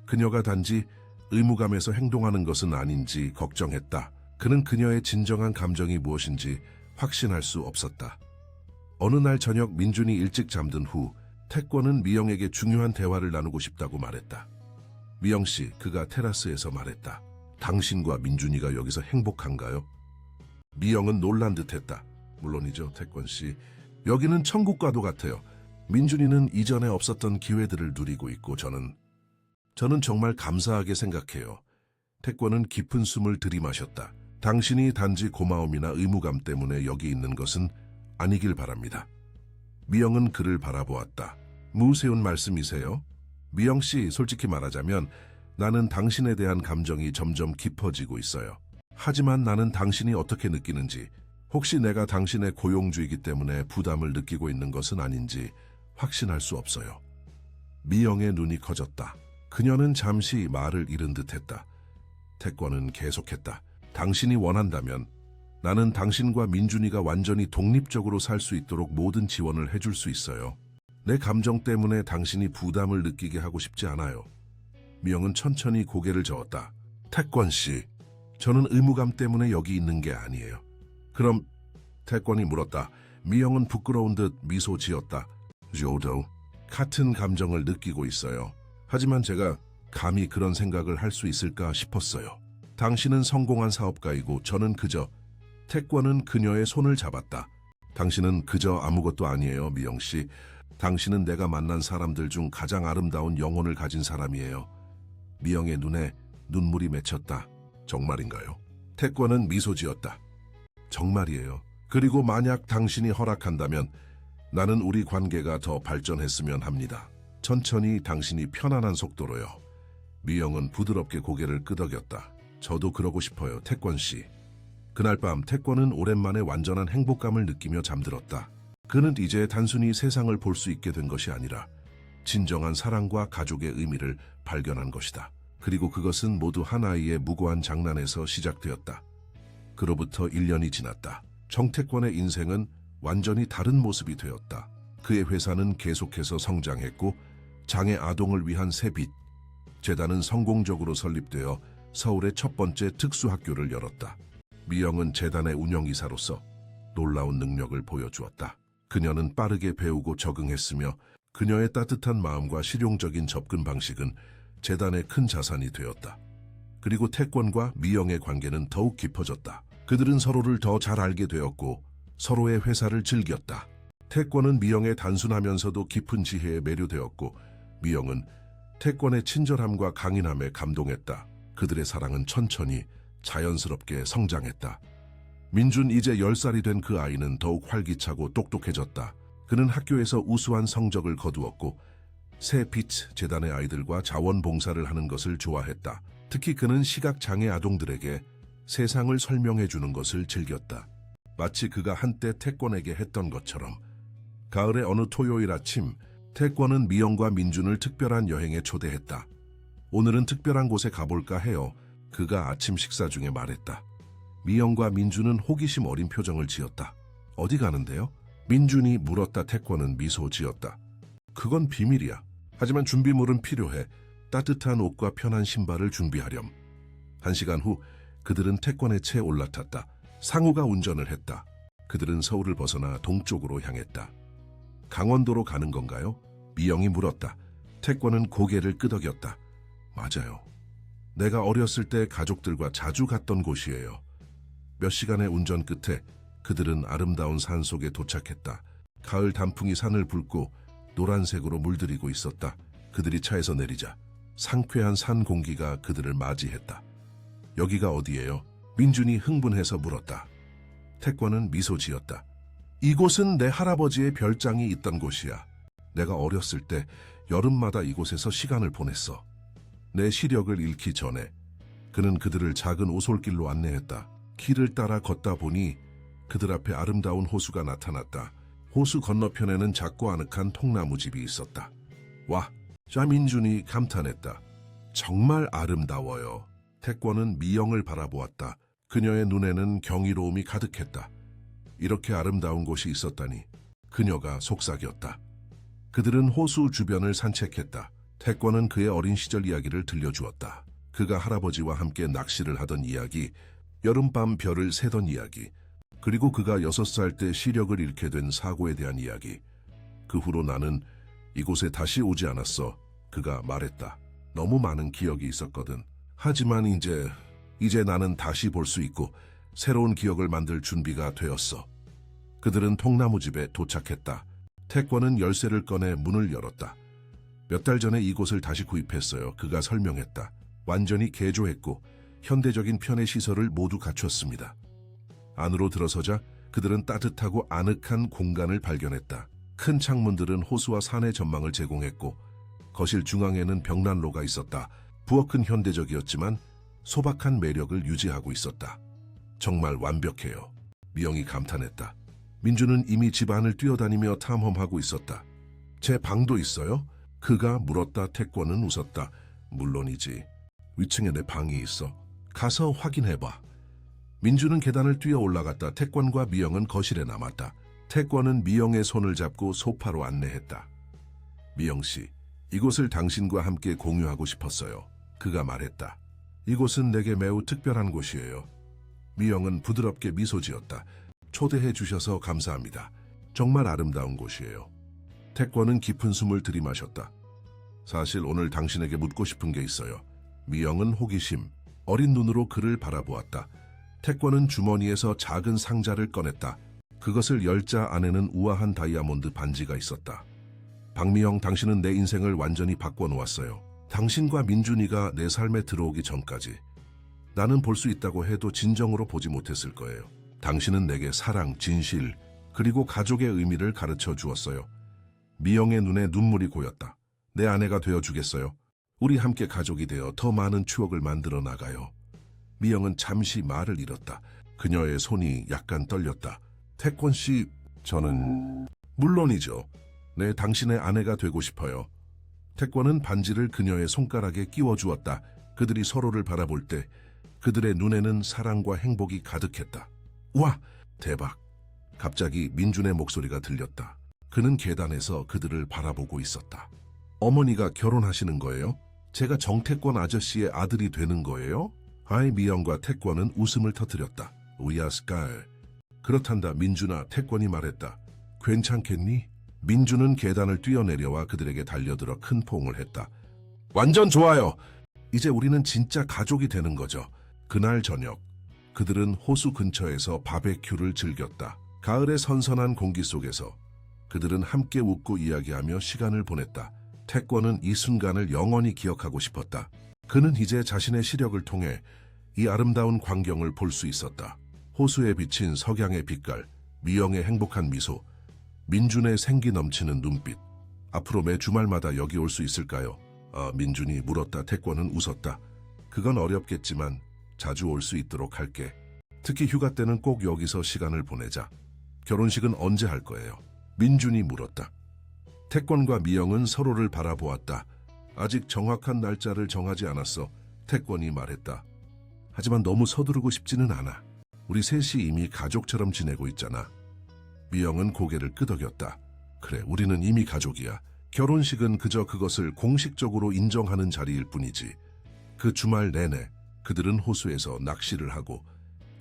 A: 그녀가 단지 의무감에서 행동하는 것은 아닌지 걱정했다. 그는 그녀의 진정한 감정이 무엇인지 확신할 수 없었다. 어느 날 저녁 민준이 일찍 잠든 후 태권은 미영에게 중요한 대화를 나누고 싶다고 말했다. 미영 씨, 그가 테라스에서 말했다. 당신과 민준이가 여기서 행복한가요? 미영은 놀란 듯했다. 물론이죠, 태권 씨. 여기는 천국과도 같아요. 민준이는 이전에 없었던 기회들을 누리고 있고 저는 정말 감사하게 생각해요. 태권은 깊은 숨을 들이마셨다. 당신이 단지 고마움이나 의무감 때문에 여기 있는 것은 아니길 바랍니다. 미영은 그를 바라보았다. 무세운 말씀이세요? 미영 씨, 솔직히 말하자면 나는 당신에 대한 감정이 점점 깊어지고 있어요. 하지만 나는 당신이 어떻게 느끼는지, 혹시 내가 당신의 고용주이기 때문에 부담을 느끼고 있는 것은 아닌지 확신할 수 없어요. 미영의 눈이 커졌다. 그녀는 잠시 말을 잃은 듯했다. 태권은 계속했다. 당신이 원한다면 나는 당신과 민준이가 완전히 독립적으로 살 수 있도록 모든 지원을 해줄 수 있어요. 내 감정 때문에 당신이 부담을 느끼게 하고 싶지 않아요. 미영은 천천히 고개를 저었다. 태권 씨, 저는 의무감 때문에 여기 있는 게 아니에요. 그럼? 태권이 물었다. 미영은 부끄러운 듯 미소 지었다. 저도 같은 감정을 느끼고 있어요. 하지만 제가 감히 그런 생각을 할 수 있을까 싶었어요. 당신은 성공한 사업가이고 저는 그저... 태권은 그녀의 손을 잡았다. 당신은 그저 아무것도 아니에요, 미영 씨. 당신은 내가 만난 사람들 중 가장 아름다운 영혼을 가진 사람이에요. 미영의 눈에 눈물이 맺혔다. 정말인가요? 태권은 미소 지었다. 정말이에요. 그리고 만약 당신이 허락한다면 나는 우리 관계가 더 발전했으면 합니다. 천천히 당신이 편안한 속도로요. 미영은 부드럽게 고개를 끄덕였다. 저도 그러고 싶어요, 태권 씨. 그날 밤 태권은 오랜만에 완전한 행복감을 느끼며 잠들었다. 그는 이제 단순히 세상을 볼 수 있게 된 것이 아니라 진정한 사랑과 가족의 의미를 발견한 것이다. 그리고 그것은 모두 한 아이의 무고한 장난에서 시작되었다. 그로부터 1년이 지났다. 정태권의 인생은 완전히 다른 모습이 되었다. 그의 회사는 계속해서 성장했고 장애 아동을 위한 새빛 재단은 성공적으로 설립되어 서울의 첫 번째 특수학교를 열었다. 미영은 재단의 운영이사로서 놀라운 능력을 보여주었다. 그녀는 빠르게 배우고 적응했으며 그녀의 따뜻한 마음과 실용적인 접근 방식은 재단의 큰 자산이 되었다. 그리고 태권과 미영의 관계는 더욱 깊어졌다. 그들은 서로를 더 잘 알게 되었고 서로의 회사를 즐겼다. 태권은 미영의 단순하면서도 깊은 지혜에 매료되었고 미영은 태권의 친절함과 강인함에 감동했다. 그들의 사랑은 천천히 자연스럽게 성장했다. 민준 이제 10살이 된 그 아이는 더욱 활기차고 똑똑해졌다. 그는 학교에서 우수한 성적을 거두었고 새빛 재단의 아이들과 자원봉사를 하는 것을 좋아했다. 특히 그는 시각장애 아동들에게 세상을 설명해 주는 것을 즐겼다. 마치 그가 한때 태권에게 했던 것처럼. 가을의 어느 토요일 아침, 태권은 미영과 민준을 특별한 여행에 초대했다. 오늘은 특별한 곳에 가볼까 해요. 그가 아침 식사 중에 말했다. 미영과 민준은 호기심 어린 표정을 지었다. 어디 가는데요? 민준이 물었다. 태권은 미소 지었다. 그건 비밀이야. 하지만 준비물은 필요해. 따뜻한 옷과 편한 신발을 준비하렴. 1시간 후 그들은 태권의 채에 올라탔다. 상우가 운전을 했다. 그들은 서울을 벗어나 동쪽으로 향했다. 강원도로 가는 건가요? 미영이 물었다. 태권은 고개를 끄덕였다. 맞아요. 내가 어렸을 때 가족들과 자주 갔던 곳이에요. 몇 시간의 운전 끝에 그들은 아름다운 산 속에 도착했다. 가을 단풍이 산을 붉고 노란색으로 물들이고 있었다. 그들이 차에서 내리자 상쾌한 산 공기가 그들을 맞이했다. 여기가 어디예요? 민준이 흥분해서 물었다. 태권은 미소 지었다. 이곳은 내 할아버지의 별장이 있던 곳이야. 내가 어렸을 때 여름마다 이곳에서 시간을 보냈어. 내 시력을 잃기 전에. 그는 그들을 작은 오솔길로 안내했다. 길을 따라 걷다 보니 그들 앞에 아름다운 호수가 나타났다. 호수 건너편에는 작고 아늑한 통나무 집이 있었다. 와, 자민준이 감탄했다. 정말 아름다워요. 태권은 미영을 바라보았다. 그녀의 눈에는 경이로움이 가득했다. 이렇게 아름다운 곳이 있었다니. 그녀가 속삭였다. 그들은 호수 주변을 산책했다. 태권은 그의 어린 시절 이야기를 들려주었다. 그가 할아버지와 함께 낚시를 하던 이야기, 여름밤 별을 세던 이야기, 그리고 그가 6살 때 시력을 잃게 된 사고에 대한 이야기. 그 후로 나는 이곳에 다시 오지 않았어. 그가 말했다. 너무 많은 기억이 있었거든. 하지만 이제 나는 다시 볼 수 있고 새로운 기억을 만들 준비가 되었어. 그들은 통나무집에 도착했다. 태권은 열쇠를 꺼내 문을 열었다. 몇 달 전에 이곳을 다시 구입했어요. 그가 설명했다. 완전히 개조했고 현대적인 편의 시설을 모두 갖췄습니다. 안으로 들어서자 그들은 따뜻하고 아늑한 공간을 발견했다. 큰 창문들은 호수와 산의 전망을 제공했고 거실 중앙에는 벽난로가 있었다. 부엌은 현대적이었지만 소박한 매력을 유지하고 있었다. 정말 완벽해요. 미영이 감탄했다. 민주는 이미 집안을 뛰어다니며 탐험하고 있었다. 제 방도 있어요? 그가 물었다. 태권은 웃었다. 물론이지. 위층에 내 방이 있어. 가서 확인해봐. 민주는 계단을 뛰어 올라갔다. 태권과 미영은 거실에 남았다. 태권은 미영의 손을 잡고 소파로 안내했다. 미영씨, 이곳을 당신과 함께 공유하고 싶었어요. 그가 말했다. 이곳은 내게 매우 특별한 곳이에요. 미영은 부드럽게 미소 지었다. 초대해 주셔서 감사합니다. 정말 아름다운 곳이에요. 태권은 깊은 숨을 들이마셨다. 사실 오늘 당신에게 묻고 싶은 게 있어요. 미영은 호기심, 어린 눈으로 그를 바라보았다. 태권은 주머니에서 작은 상자를 꺼냈다. 그것을 열자 안에는 우아한 다이아몬드 반지가 있었다. 박미영, 당신은 내 인생을 완전히 바꿔놓았어요. 당신과 민준이가 내 삶에 들어오기 전까지 나는 볼 수 있다고 해도 진정으로 보지 못했을 거예요. 당신은 내게 사랑, 진실, 그리고 가족의 의미를 가르쳐 주었어요. 미영의 눈에 눈물이 고였다. 내 아내가 되어주겠어요? 우리 함께 가족이 되어 더 많은 추억을 만들어 나가요. 미영은 잠시 말을 잃었다. 그녀의 손이 약간 떨렸다. 태권 씨, 저는... 물론이죠. 네, 당신의 아내가 되고 싶어요. 태권은 반지를 그녀의 손가락에 끼워주었다. 그들이 서로를 바라볼 때 그들의 눈에는 사랑과 행복이 가득했다. 와! 대박! 갑자기 민준의 목소리가 들렸다. 그는 계단에서 그들을 바라보고 있었다. 어머니가 결혼하시는 거예요? 제가 정태권 아저씨의 아들이 되는 거예요? 아이, 미영과 태권은 웃음을 터뜨렸다. 우야스깔. 그렇단다. 민준아, 태권이 말했다. 괜찮겠니? 민준은 계단을 뛰어내려와 그들에게 달려들어 큰 포옹을 했다. 완전 좋아요. 이제 우리는 진짜 가족이 되는 거죠. 그날 저녁, 그들은 호수 근처에서 바베큐를 즐겼다. 가을의 선선한 공기 속에서 그들은 함께 웃고 이야기하며 시간을 보냈다. 태권은 이 순간을 영원히 기억하고 싶었다. 그는 이제 자신의 시력을 통해 이 아름다운 광경을 볼 수 있었다. 호수에 비친 석양의 빛깔, 미영의 행복한 미소, 민준의 생기 넘치는 눈빛. 앞으로 매 주말마다 여기 올 수 있을까요? 민준이 물었다. 태권은 웃었다. 그건 어렵겠지만 자주 올 수 있도록 할게. 특히 휴가 때는 꼭 여기서 시간을 보내자. 결혼식은 언제 할 거예요? 민준이 물었다. 태권과 미영은 서로를 바라보았다. 아직 정확한 날짜를 정하지 않았어. 태권이 말했다. 하지만 너무 서두르고 싶지는 않아. 우리 셋이 이미 가족처럼 지내고 있잖아. 미영은 고개를 끄덕였다. 그래, 우리는 이미 가족이야. 결혼식은 그저 그것을 공식적으로 인정하는 자리일 뿐이지. 그 주말 내내 그들은 호수에서 낚시를 하고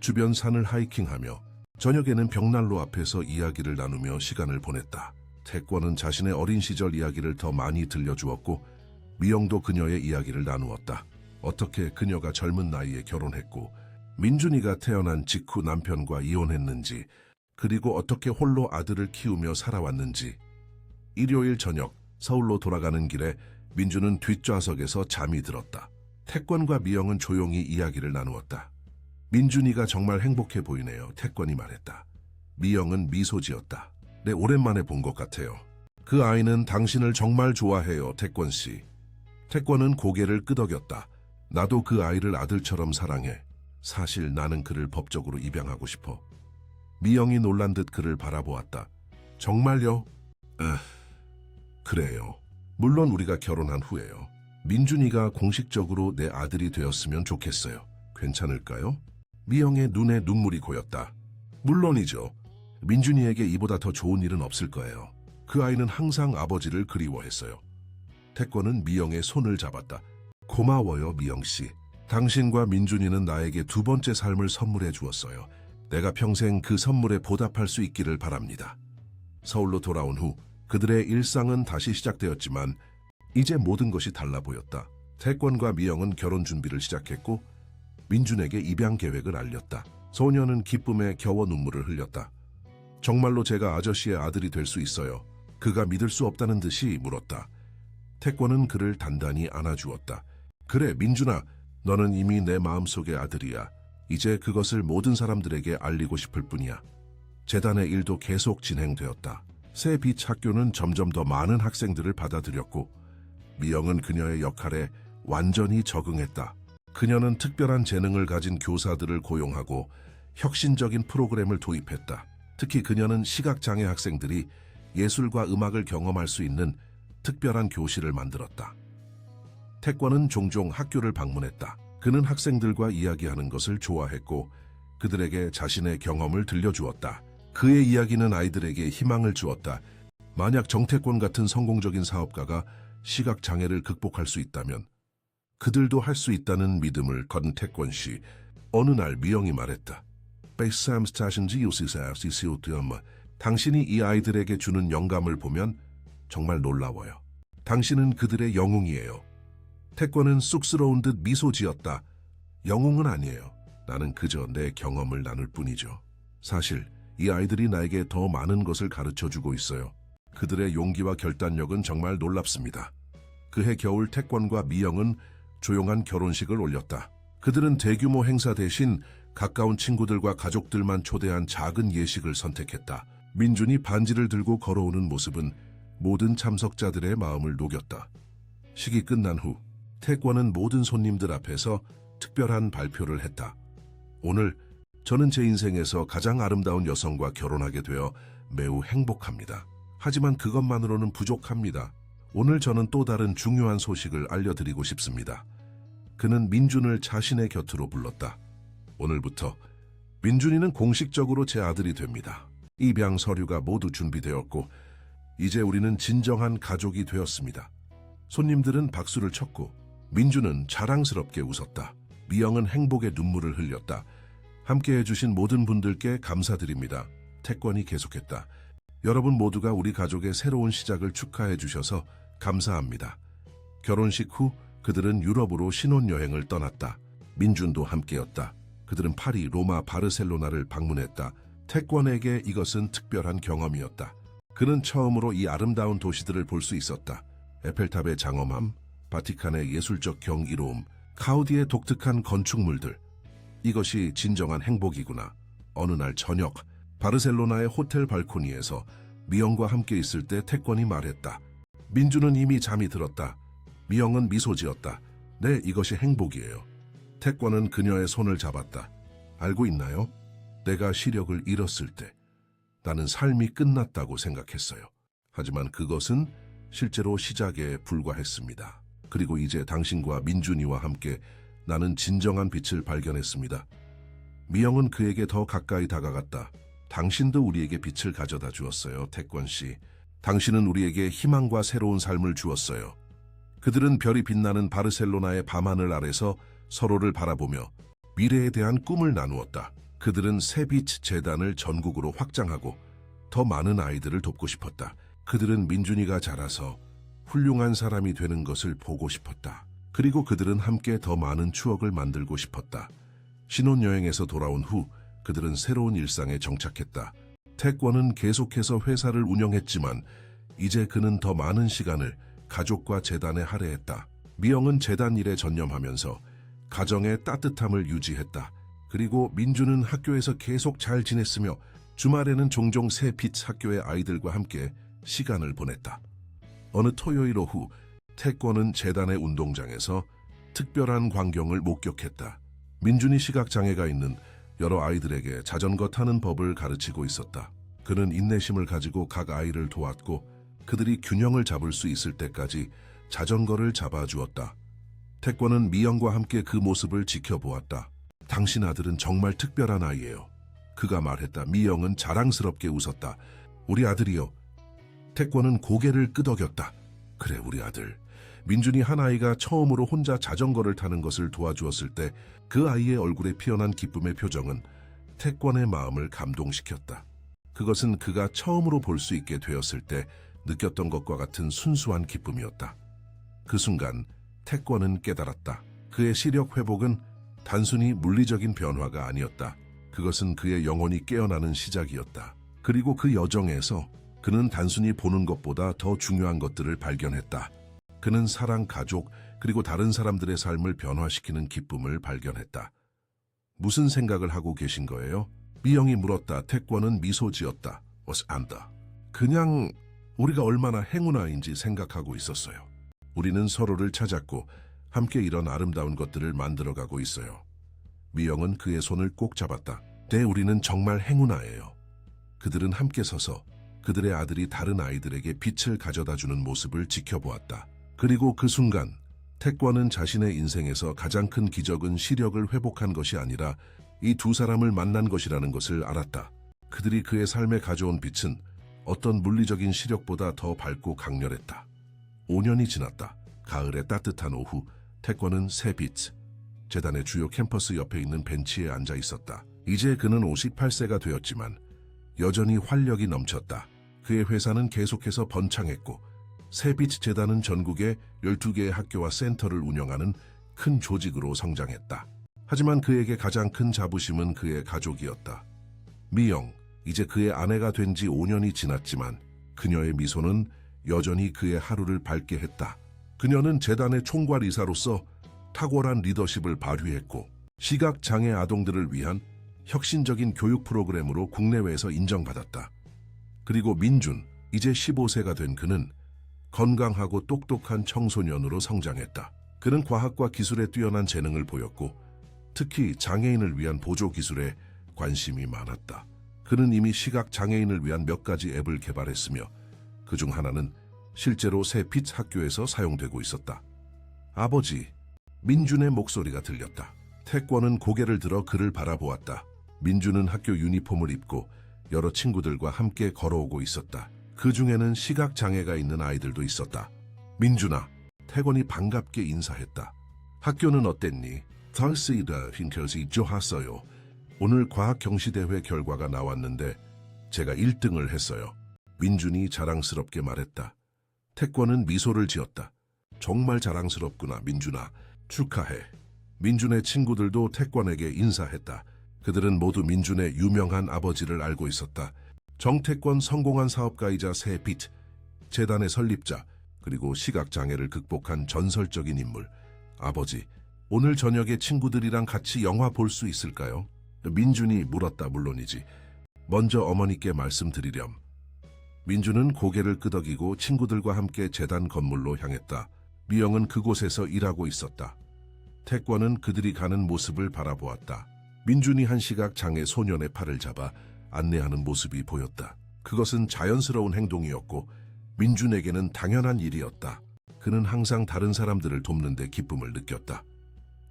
A: 주변 산을 하이킹하며 저녁에는 벽난로 앞에서 이야기를 나누며 시간을 보냈다. 태권은 자신의 어린 시절 이야기를 더 많이 들려주었고 미영도 그녀의 이야기를 나누었다. 어떻게 그녀가 젊은 나이에 결혼했고 민준이가 태어난 직후 남편과 이혼했는지, 그리고 어떻게 홀로 아들을 키우며 살아왔는지. 일요일 저녁 서울로 돌아가는 길에 민준은 뒷좌석에서 잠이 들었다. 태권과 미영은 조용히 이야기를 나누었다. 민준이가 정말 행복해 보이네요. 태권이 말했다. 미영은 미소 지었다. 네, 오랜만에 본 것 같아요. 그 아이는 당신을 정말 좋아해요, 태권 씨. 태권은 고개를 끄덕였다. 나도 그 아이를 아들처럼 사랑해. 사실 나는 그를 법적으로 입양하고 싶어. 미영이 놀란 듯 그를 바라보았다. 정말요? 그래요. 물론 우리가 결혼한 후에요. 민준이가 공식적으로 내 아들이 되었으면 좋겠어요. 괜찮을까요? 미영의 눈에 눈물이 고였다. 물론이죠. 민준이에게 이보다 더 좋은 일은 없을 거예요. 그 아이는 항상 아버지를 그리워했어요. 태권은 미영의 손을 잡았다. 고마워요, 미영씨. 당신과 민준이는 나에게 두 번째 삶을 선물해 주었어요. 내가 평생 그 선물에 보답할 수 있기를 바랍니다. 서울로 돌아온 후 그들의 일상은 다시 시작되었지만 이제 모든 것이 달라 보였다. 태권과 미영은 결혼 준비를 시작했고 민준에게 입양 계획을 알렸다. 소녀는 기쁨에 겨워 눈물을 흘렸다. 정말로 제가 아저씨의 아들이 될 수 있어요. 그가 믿을 수 없다는 듯이 물었다. 태권은 그를 단단히 안아주었다. 그래, 민준아. 너는 이미 내 마음속의 아들이야. 이제 그것을 모든 사람들에게 알리고 싶을 뿐이야. 재단의 일도 계속 진행되었다. 새 빛 학교는 점점 더 많은 학생들을 받아들였고 미영은 그녀의 역할에 완전히 적응했다. 그녀는 특별한 재능을 가진 교사들을 고용하고 혁신적인 프로그램을 도입했다. 특히 그녀는 시각장애 학생들이 예술과 음악을 경험할 수 있는 특별한 교실을 만들었다. 태권은 종종 학교를 방문했다. 그는 학생들과 이야기하는 것을 좋아했고 그들에게 자신의 경험을 들려주었다. 그의 이야기는 아이들에게 희망을 주었다. 만약 정태권 같은 성공적인 사업가가 시각장애를 극복할 수 있다면 그들도 할 수 있다는 믿음을 건 태권 씨. 어느 날 미영이 말했다. 당신이 이 아이들에게 주는 영감을 보면 정말 놀라워요. 당신은 그들의 영웅이에요. 태권은 쑥스러운 듯 미소 지었다. 영웅은 아니에요. 나는 그저 내 경험을 나눌 뿐이죠. 사실 이 아이들이 나에게 더 많은 것을 가르쳐주고 있어요. 그들의 용기와 결단력은 정말 놀랍습니다. 그해 겨울 태권과 미영은 조용한 결혼식을 올렸다. 그들은 대규모 행사 대신 가까운 친구들과 가족들만 초대한 작은 예식을 선택했다. 민준이 반지를 들고 걸어오는 모습은 모든 참석자들의 마음을 녹였다. 식이 끝난 후 태권은 모든 손님들 앞에서 특별한 발표를 했다. 오늘 저는 제 인생에서 가장 아름다운 여성과 결혼하게 되어 매우 행복합니다. 하지만 그것만으로는 부족합니다. 오늘 저는 또 다른 중요한 소식을 알려드리고 싶습니다. 그는 민준을 자신의 곁으로 불렀다. 오늘부터 민준이는 공식적으로 제 아들이 됩니다. 입양 서류가 모두 준비되었고 이제 우리는 진정한 가족이 되었습니다. 손님들은 박수를 쳤고 민준은 자랑스럽게 웃었다. 미영은 행복의 눈물을 흘렸다. 함께 해주신 모든 분들께 감사드립니다. 태권이 계속했다. 여러분 모두가 우리 가족의 새로운 시작을 축하해 주셔서 감사합니다. 결혼식 후 그들은 유럽으로 신혼여행을 떠났다. 민준도 함께였다. 그들은 파리, 로마, 바르셀로나를 방문했다. 태권에게 이것은 특별한 경험이었다. 그는 처음으로 이 아름다운 도시들을 볼 수 있었다. 에펠탑의 장엄함, 바티칸의 예술적 경이로움, 가우디의 독특한 건축물들. 이것이 진정한 행복이구나. 어느 날 저녁, 바르셀로나의 호텔 발코니에서 미영과 함께 있을 때 태권이 말했다. 민준은 이미 잠이 들었다. 미영은 미소 지었다. 네, 이것이 행복이에요. 태권은 그녀의 손을 잡았다. 알고 있나요? 내가 시력을 잃었을 때 나는 삶이 끝났다고 생각했어요. 하지만 그것은 실제로 시작에 불과했습니다. 그리고 이제 당신과 민준이와 함께 나는 진정한 빛을 발견했습니다. 미영은 그에게 더 가까이 다가갔다. 당신도 우리에게 빛을 가져다 주었어요, 태권 씨. 당신은 우리에게 희망과 새로운 삶을 주었어요. 그들은 별이 빛나는 바르셀로나의 밤하늘 아래서 서로를 바라보며 미래에 대한 꿈을 나누었다. 그들은 새빛 재단을 전국으로 확장하고 더 많은 아이들을 돕고 싶었다. 그들은 민준이가 자라서 훌륭한 사람이 되는 것을 보고 싶었다. 그리고 그들은 함께 더 많은 추억을 만들고 싶었다. 신혼여행에서 돌아온 후 그들은 새로운 일상에 정착했다. 태권은 계속해서 회사를 운영했지만 이제 그는 더 많은 시간을 가족과 재단에 할애했다. 미영은 재단 일에 전념하면서 가정의 따뜻함을 유지했다. 그리고 민준은 학교에서 계속 잘 지냈으며 주말에는 종종 새 빛 학교의 아이들과 함께 시간을 보냈다. 어느 토요일 오후 태권은 재단의 운동장에서 특별한 광경을 목격했다. 민준이 시각장애가 있는 여러 아이들에게 자전거 타는 법을 가르치고 있었다. 그는 인내심을 가지고 각 아이를 도왔고 그들이 균형을 잡을 수 있을 때까지 자전거를 잡아주었다. 태권은 미영과 함께 그 모습을 지켜보았다. 당신 아들은 정말 특별한 아이예요. 그가 말했다. 미영은 자랑스럽게 웃었다. 우리 아들이요. 태권은 고개를 끄덕였다. 그래, 우리 아들. 민준이 한 아이가 처음으로 혼자 자전거를 타는 것을 도와주었을 때 그 아이의 얼굴에 피어난 기쁨의 표정은 태권의 마음을 감동시켰다. 그것은 그가 처음으로 볼 수 있게 되었을 때 느꼈던 것과 같은 순수한 기쁨이었다. 그 순간 태권은 깨달았다. 그의 시력 회복은 단순히 물리적인 변화가 아니었다. 그것은 그의 영혼이 깨어나는 시작이었다. 그리고 그 여정에서 그는 단순히 보는 것보다 더 중요한 것들을 발견했다. 그는 사랑, 가족, 그리고 다른 사람들의 삶을 변화시키는 기쁨을 발견했다. 무슨 생각을 하고 계신 거예요? 미영이 물었다. 태권은 미소 지었다. 안다. 그냥 우리가 얼마나 행운아인지 생각하고 있었어요. 우리는 서로를 찾았고 함께 이런 아름다운 것들을 만들어가고 있어요. 미영은 그의 손을 꼭 잡았다. 네, 우리는 정말 행운아예요. 그들은 함께 서서 그들의 아들이 다른 아이들에게 빛을 가져다주는 모습을 지켜보았다. 그리고 그 순간 태권은 자신의 인생에서 가장 큰 기적은 시력을 회복한 것이 아니라 이 두 사람을 만난 것이라는 것을 알았다. 그들이 그의 삶에 가져온 빛은 어떤 물리적인 시력보다 더 밝고 강렬했다. 5년이 지났다. 가을의 따뜻한 오후, 태권은 새빛 재단의 주요 캠퍼스 옆에 있는 벤치에 앉아 있었다. 이제 그는 58세가 되었지만 여전히 활력이 넘쳤다. 그의 회사는 계속해서 번창했고 새빛 재단은 전국에 12개의 학교와 센터를 운영하는 큰 조직으로 성장했다. 하지만 그에게 가장 큰 자부심은 그의 가족이었다. 미영, 이제 그의 아내가 된 지 5년이 지났지만 그녀의 미소는 여전히 그의 하루를 밝게 했다. 그녀는 재단의 총괄이사로서 탁월한 리더십을 발휘했고 시각장애 아동들을 위한 혁신적인 교육 프로그램으로 국내외에서 인정받았다. 그리고 민준, 이제 15세가 된 그는 건강하고 똑똑한 청소년으로 성장했다. 그는 과학과 기술에 뛰어난 재능을 보였고 특히 장애인을 위한 보조기술에 관심이 많았다. 그는 이미 시각장애인을 위한 몇 가지 앱을 개발했으며 그중 하나는 실제로 새빛 학교에서 사용되고 있었다. 아버지, 민준의 목소리가 들렸다. 태권은 고개를 들어 그를 바라보았다. 민준은 학교 유니폼을 입고 여러 친구들과 함께 걸어오고 있었다. 그 중에는 시각장애가 있는 아이들도 있었다. 민준아, 태권이 반갑게 인사했다. 학교는 어땠니? 잘쓰이다 흰결이 좋았어요. 오늘 과학경시대회 결과가 나왔는데 제가 1등을 했어요. 민준이 자랑스럽게 말했다. 태권은 미소를 지었다. 정말 자랑스럽구나, 민준아. 축하해. 민준의 친구들도 태권에게 인사했다. 그들은 모두 민준의 유명한 아버지를 알고 있었다. 정태권 성공한 사업가이자 새빛 재단의 설립자, 그리고 시각장애를 극복한 전설적인 인물. 아버지, 오늘 저녁에 친구들이랑 같이 영화 볼 수 있을까요? 민준이 물었다. 물론이지. 먼저 어머니께 말씀드리렴. 민준은 고개를 끄덕이고 친구들과 함께 재단 건물로 향했다. 미영은 그곳에서 일하고 있었다. 태권은 그들이 가는 모습을 바라보았다. 민준이 한 시각장애 소년의 팔을 잡아 안내하는 모습이 보였다. 그것은 자연스러운 행동이었고 민준에게는 당연한 일이었다. 그는 항상 다른 사람들을 돕는 데 기쁨을 느꼈다.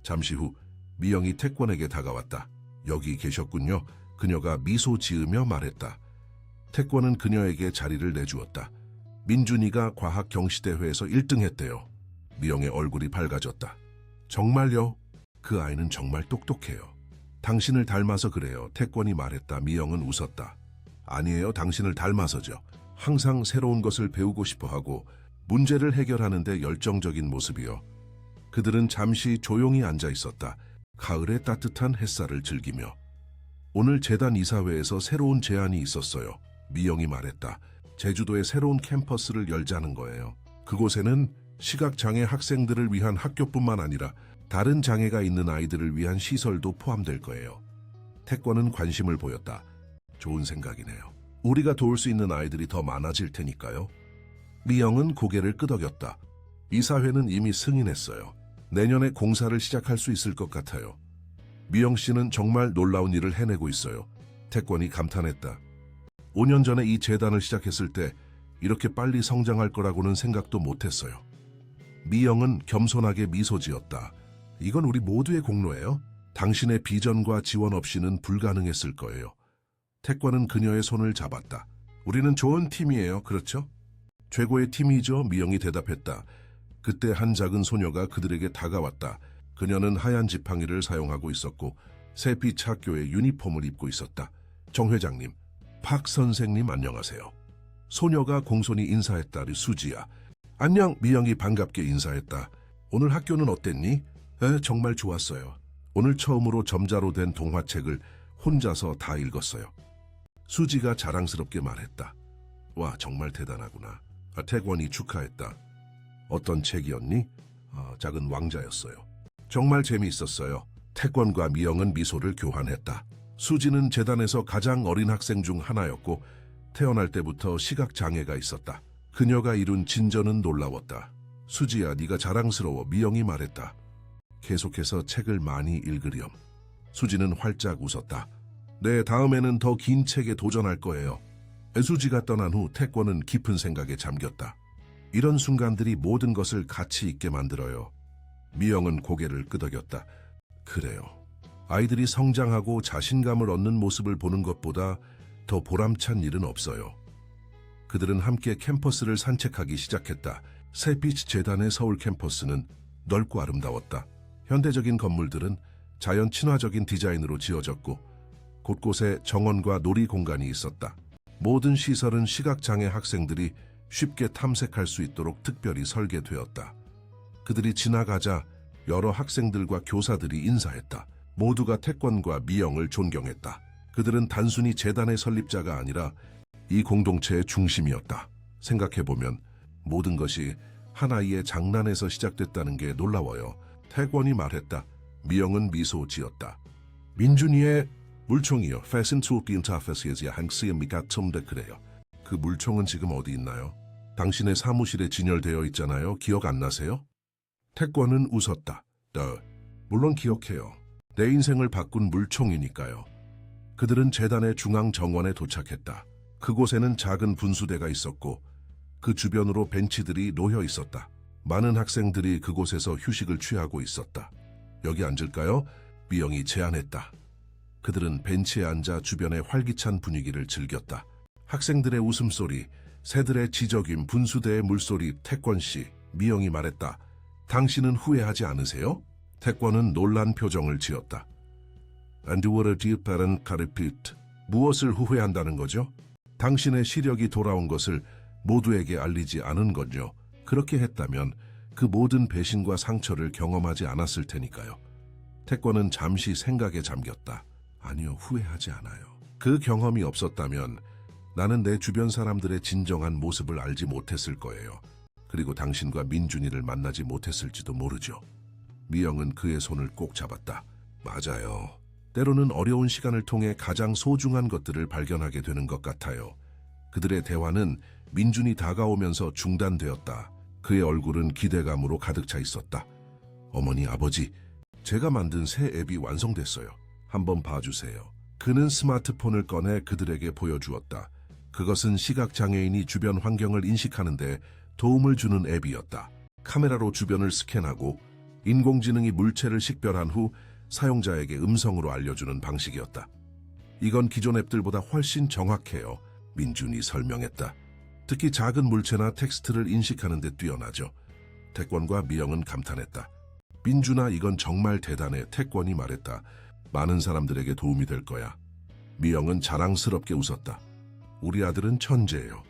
A: 잠시 후 미영이 태권에게 다가왔다. 여기 계셨군요. 그녀가 미소 지으며 말했다. 태권은 그녀에게 자리를 내주었다. 민준이가 과학 경시대회에서 1등했대요. 미영의 얼굴이 밝아졌다. 정말요? 그 아이는 정말 똑똑해요. 당신을 닮아서 그래요. 태권이 말했다. 미영은 웃었다. 아니에요. 당신을 닮아서죠. 항상 새로운 것을 배우고 싶어하고 문제를 해결하는 데 열정적인 모습이요. 그들은 잠시 조용히 앉아 있었다. 가을의 따뜻한 햇살을 즐기며. 오늘 재단 이사회에서 새로운 제안이 있었어요. 미영이 말했다. 제주도에 새로운 캠퍼스를 열자는 거예요. 그곳에는 시각장애 학생들을 위한 학교뿐만 아니라 다른 장애가 있는 아이들을 위한 시설도 포함될 거예요. 태권은 관심을 보였다. 좋은 생각이네요. 우리가 도울 수 있는 아이들이 더 많아질 테니까요. 미영은 고개를 끄덕였다. 이사회는 이미 승인했어요. 내년에 공사를 시작할 수 있을 것 같아요. 미영 씨는 정말 놀라운 일을 해내고 있어요. 태권이 감탄했다. 5년 전에 이 재단을 시작했을 때 이렇게 빨리 성장할 거라고는 생각도 못했어요. 미영은 겸손하게 미소 지었다. 이건 우리 모두의 공로예요. 당신의 비전과 지원 없이는 불가능했을 거예요. 태권은 그녀의 손을 잡았다. 우리는 좋은 팀이에요. 그렇죠? 최고의 팀이죠. 미영이 대답했다. 그때 한 작은 소녀가 그들에게 다가왔다. 그녀는 하얀 지팡이를 사용하고 있었고 새빛 학교의 유니폼을 입고 있었다. 정 회장님, 박 선생님 안녕하세요. 소녀가 공손히 인사했다. 수지야. 안녕. 미영이 반갑게 인사했다. 오늘 학교는 어땠니? 정말 좋았어요. 오늘 처음으로 점자로 된 동화책을 혼자서 다 읽었어요. 수지가 자랑스럽게 말했다. 와, 정말 대단하구나. 태권이 축하했다. 어떤 책이었니? 작은 왕자였어요. 정말 재미있었어요. 태권과 미영은 미소를 교환했다. 수지는 재단에서 가장 어린 학생 중 하나였고 태어날 때부터 시각장애가 있었다. 그녀가 이룬 진전은 놀라웠다. 수지야, 네가 자랑스러워. 미영이 말했다. 계속해서 책을 많이 읽으렴. 수지는 활짝 웃었다. 네, 다음에는 더 긴 책에 도전할 거예요. 수지가 떠난 후 태권은 깊은 생각에 잠겼다. 이런 순간들이 모든 것을 가치 있게 만들어요. 미영은 고개를 끄덕였다. 그래요. 아이들이 성장하고 자신감을 얻는 모습을 보는 것보다 더 보람찬 일은 없어요. 그들은 함께 캠퍼스를 산책하기 시작했다. 새빛 재단의 서울 캠퍼스는 넓고 아름다웠다. 현대적인 건물들은 자연 친화적인 디자인으로 지어졌고 곳곳에 정원과 놀이 공간이 있었다. 모든 시설은 시각장애 학생들이 쉽게 탐색할 수 있도록 특별히 설계되었다. 그들이 지나가자 여러 학생들과 교사들이 인사했다. 모두가 태권과 미영을 존경했다. 그들은 단순히 재단의 설립자가 아니라 이 공동체의 중심이었다. 생각해보면 모든 것이 한 아이의 장난에서 시작됐다는 게 놀라워요. 태권이 말했다. 미영은 미소 지었다. 민준이의 물총이요. Fasten to interface에 항시음이 같은데 그래요. 그 물총은 지금 어디 있나요? 당신의 사무실에 진열되어 있잖아요. 기억 안 나세요? 태권은 웃었다. 물론 기억해요. 내 인생을 바꾼 물총이니까요. 그들은 재단의 중앙 정원에 도착했다. 그곳에는 작은 분수대가 있었고 그 주변으로 벤치들이 놓여 있었다. 많은 학생들이 그곳에서 휴식을 취하고 있었다. 여기 앉을까요? 미영이 제안했다. 그들은 벤치에 앉아 주변의 활기찬 분위기를 즐겼다. 학생들의 웃음소리, 새들의 지저귐, 분수대의 물소리. 태권씨, 미영이 말했다. 당신은 후회하지 않으세요? 태권은 놀란 표정을 지었다. And what do you parent repeat? 무엇을 후회한다는 거죠? 당신의 시력이 돌아온 것을 모두에게 알리지 않은 건요. 그렇게 했다면 그 모든 배신과 상처를 경험하지 않았을 테니까요. 태권은 잠시 생각에 잠겼다. 아니요, 후회하지 않아요. 그 경험이 없었다면 나는 내 주변 사람들의 진정한 모습을 알지 못했을 거예요. 그리고 당신과 민준이를 만나지 못했을지도 모르죠. 미영은 그의 손을 꼭 잡았다. 맞아요. 때로는 어려운 시간을 통해 가장 소중한 것들을 발견하게 되는 것 같아요. 그들의 대화는 민준이 다가오면서 중단되었다. 그의 얼굴은 기대감으로 가득 차 있었다. 어머니, 아버지, 제가 만든 새 앱이 완성됐어요. 한번 봐주세요. 그는 스마트폰을 꺼내 그들에게 보여주었다. 그것은 시각장애인이 주변 환경을 인식하는 데 도움을 주는 앱이었다. 카메라로 주변을 스캔하고 인공지능이 물체를 식별한 후 사용자에게 음성으로 알려주는 방식이었다. 이건 기존 앱들보다 훨씬 정확해요. 민준이 설명했다. 특히 작은 물체나 텍스트를 인식하는 데 뛰어나죠. 태권과 미영은 감탄했다. 민준아, 이건 정말 대단해. 태권이 말했다. 많은 사람들에게 도움이 될 거야. 미영은 자랑스럽게 웃었다. 우리 아들은 천재예요.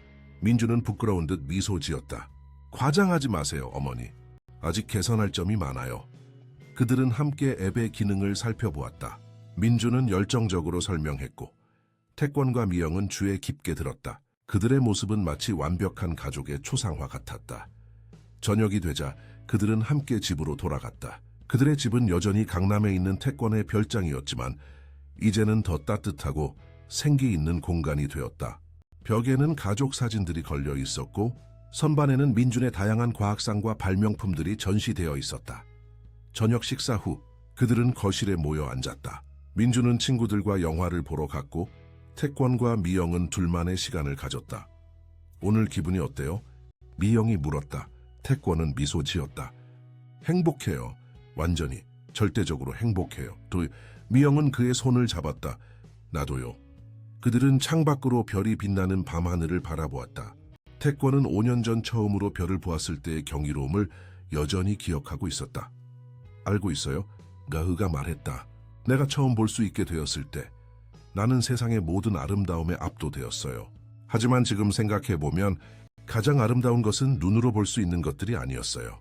A: 민준은 부끄러운 듯 미소 지었다. 과장하지 마세요, 어머니. 아직 개선할 점이 많아요. 그들은 함께 앱의 기능을 살펴보았다. 민준은 열정적으로 설명했고 태권과 미영은 주에 깊게 들었다. 그들의 모습은 마치 완벽한 가족의 초상화 같았다. 저녁이 되자 그들은 함께 집으로 돌아갔다. 그들의 집은 여전히 강남에 있는 태권의 별장이었지만 이제는 더 따뜻하고 생기 있는 공간이 되었다. 벽에는 가족 사진들이 걸려 있었고 선반에는 민준의 다양한 과학상과 발명품들이 전시되어 있었다. 저녁 식사 후 그들은 거실에 모여 앉았다. 민준은 친구들과 영화를 보러 갔고 태권과 미영은 둘만의 시간을 가졌다. 오늘 기분이 어때요? 미영이 물었다. 태권은 미소 지었다. 행복해요. 완전히, 절대적으로 행복해요. 또 미영은 그의 손을 잡았다. 나도요. 그들은 창밖으로 별이 빛나는 밤하늘을 바라보았다. 태권은 5년 전 처음으로 별을 보았을 때의 경이로움을 여전히 기억하고 있었다. 알고 있어요? 가흐가 말했다. 내가 처음 볼 수 있게 되었을 때 나는 세상의 모든 아름다움에 압도되었어요. 하지만 지금 생각해보면 가장 아름다운 것은 눈으로 볼 수 있는 것들이 아니었어요.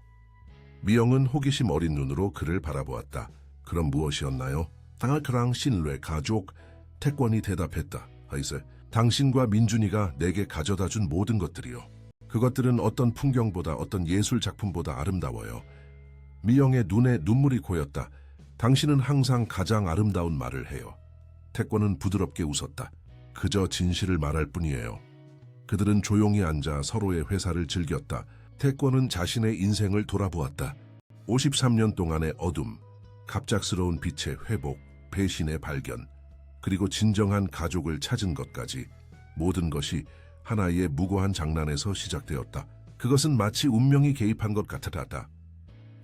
A: 미영은 호기심 어린 눈으로 그를 바라보았다. 그럼 무엇이었나요? 당할크랑 신뢰, 가족, 태권이 대답했다. 하이세, 당신과 민준이가 내게 가져다 준 모든 것들이요. 그것들은 어떤 풍경보다 어떤 예술 작품보다 아름다워요. 미영의 눈에 눈물이 고였다. 당신은 항상 가장 아름다운 말을 해요. 태권은 부드럽게 웃었다. 그저 진실을 말할 뿐이에요. 그들은 조용히 앉아 서로의 회사를 즐겼다. 태권은 자신의 인생을 돌아보았다. 53년 동안의 어둠, 갑작스러운 빛의 회복, 배신의 발견, 그리고 진정한 가족을 찾은 것까지 모든 것이 하나의 무고한 장난에서 시작되었다. 그것은 마치 운명이 개입한 것 같았다.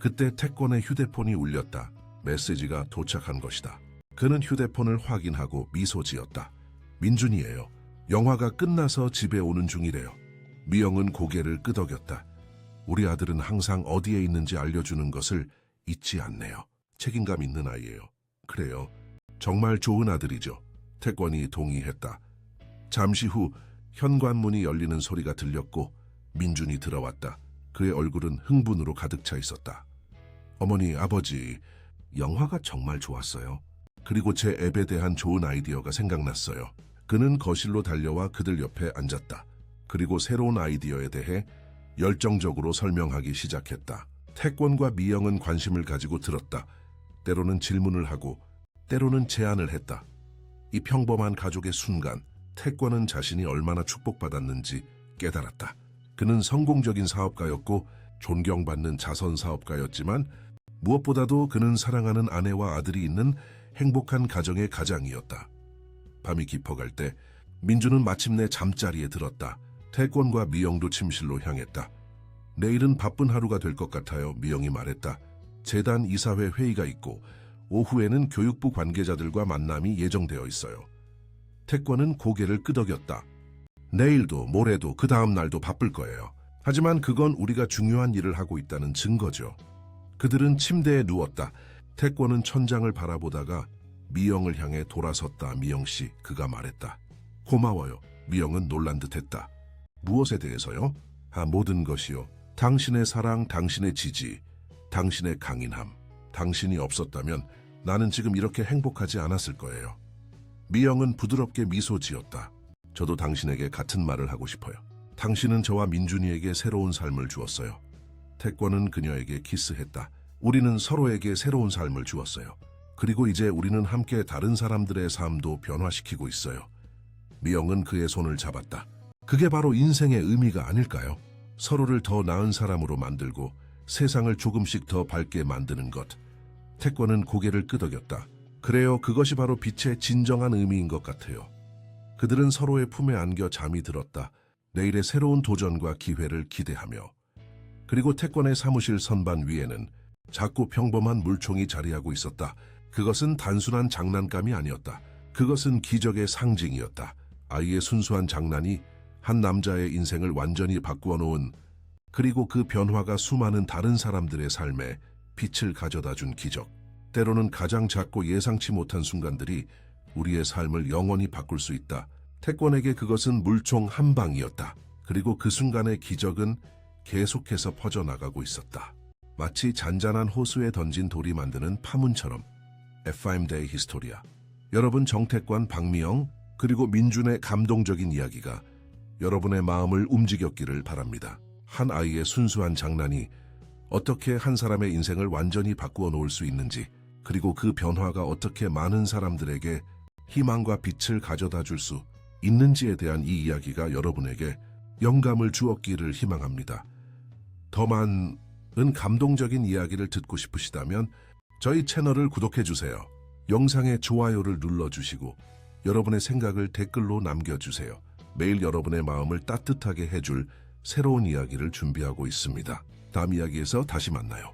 A: 그때 태권의 휴대폰이 울렸다. 메시지가 도착한 것이다. 그는 휴대폰을 확인하고 미소 지었다. 민준이에요. 영화가 끝나서 집에 오는 중이래요. 미영은 고개를 끄덕였다. 우리 아들은 항상 어디에 있는지 알려주는 것을 잊지 않네요. 책임감 있는 아이예요. 그래요. 정말 좋은 아들이죠. 태권이 동의했다. 잠시 후 현관문이 열리는 소리가 들렸고 민준이 들어왔다. 그의 얼굴은 흥분으로 가득 차 있었다. 어머니, 아버지, 영화가 정말 좋았어요. 그리고 제 앱에 대한 좋은 아이디어가 생각났어요. 그는 거실로 달려와 그들 옆에 앉았다. 그리고 새로운 아이디어에 대해 열정적으로 설명하기 시작했다. 태권과 미영은 관심을 가지고 들었다. 때로는 질문을 하고 때로는 제안을 했다. 이 평범한 가족의 순간, 태권은 자신이 얼마나 축복받았는지 깨달았다. 그는 성공적인 사업가였고 존경받는 자선 사업가였지만 무엇보다도 그는 사랑하는 아내와 아들이 있는 행복한 가정의 가장이었다. 밤이 깊어갈 때 민주는 마침내 잠자리에 들었다. 태권과 미영도 침실로 향했다. 내일은 바쁜 하루가 될 것 같아요, 미영이 말했다. 재단 이사회 회의가 있고 오후에는 교육부 관계자들과 만남이 예정되어 있어요. 태권은 고개를 끄덕였다. 내일도 모레도 그 다음 날도 바쁠 거예요. 하지만 그건 우리가 중요한 일을 하고 있다는 증거죠. 그들은 침대에 누웠다. 태권은 천장을 바라보다가 미영을 향해 돌아섰다. 미영씨, 그가 말했다. 고마워요. 미영은 놀란 듯했다. 무엇에 대해서요? 모든 것이요. 당신의 사랑, 당신의 지지, 당신의 강인함. 당신이 없었다면 나는 지금 이렇게 행복하지 않았을 거예요. 미영은 부드럽게 미소 지었다. 저도 당신에게 같은 말을 하고 싶어요. 당신은 저와 민준이에게 새로운 삶을 주었어요. 태권은 그녀에게 키스했다. 우리는 서로에게 새로운 삶을 주었어요. 그리고 이제 우리는 함께 다른 사람들의 삶도 변화시키고 있어요. 미영은 그의 손을 잡았다. 그게 바로 인생의 의미가 아닐까요? 서로를 더 나은 사람으로 만들고 세상을 조금씩 더 밝게 만드는 것. 태권은 고개를 끄덕였다. 그래요, 그것이 바로 빛의 진정한 의미인 것 같아요. 그들은 서로의 품에 안겨 잠이 들었다. 내일의 새로운 도전과 기회를 기대하며. 그리고 태권의 사무실 선반 위에는 작고 평범한 물총이 자리하고 있었다. 그것은 단순한 장난감이 아니었다. 그것은 기적의 상징이었다. 아이의 순수한 장난이 한 남자의 인생을 완전히 바꾸어 놓은, 그리고 그 변화가 수많은 다른 사람들의 삶에 빛을 가져다 준 기적. 때로는 가장 작고 예상치 못한 순간들이 우리의 삶을 영원히 바꿀 수 있다. 태권에게 그것은 물총 한 방이었다. 그리고 그 순간의 기적은 계속해서 퍼져나가고 있었다. 마치 잔잔한 호수에 던진 돌이 만드는 파문처럼. FM대의 히스토리아. 여러분, 정태권, 박미영, 그리고 민준의 감동적인 이야기가 여러분의 마음을 움직였기를 바랍니다. 한 아이의 순수한 장난이 어떻게 한 사람의 인생을 완전히 바꾸어 놓을 수 있는지, 그리고 그 변화가 어떻게 많은 사람들에게 희망과 빛을 가져다 줄 수 있는지에 대한 이 이야기가 여러분에게 영감을 주었기를 희망합니다. 더 많은 감동적인 이야기를 듣고 싶으시다면 저희 채널을 구독해주세요. 영상에 좋아요를 눌러주시고 여러분의 생각을 댓글로 남겨주세요. 매일 여러분의 마음을 따뜻하게 해줄 새로운 이야기를 준비하고 있습니다. 다음 이야기에서 다시 만나요.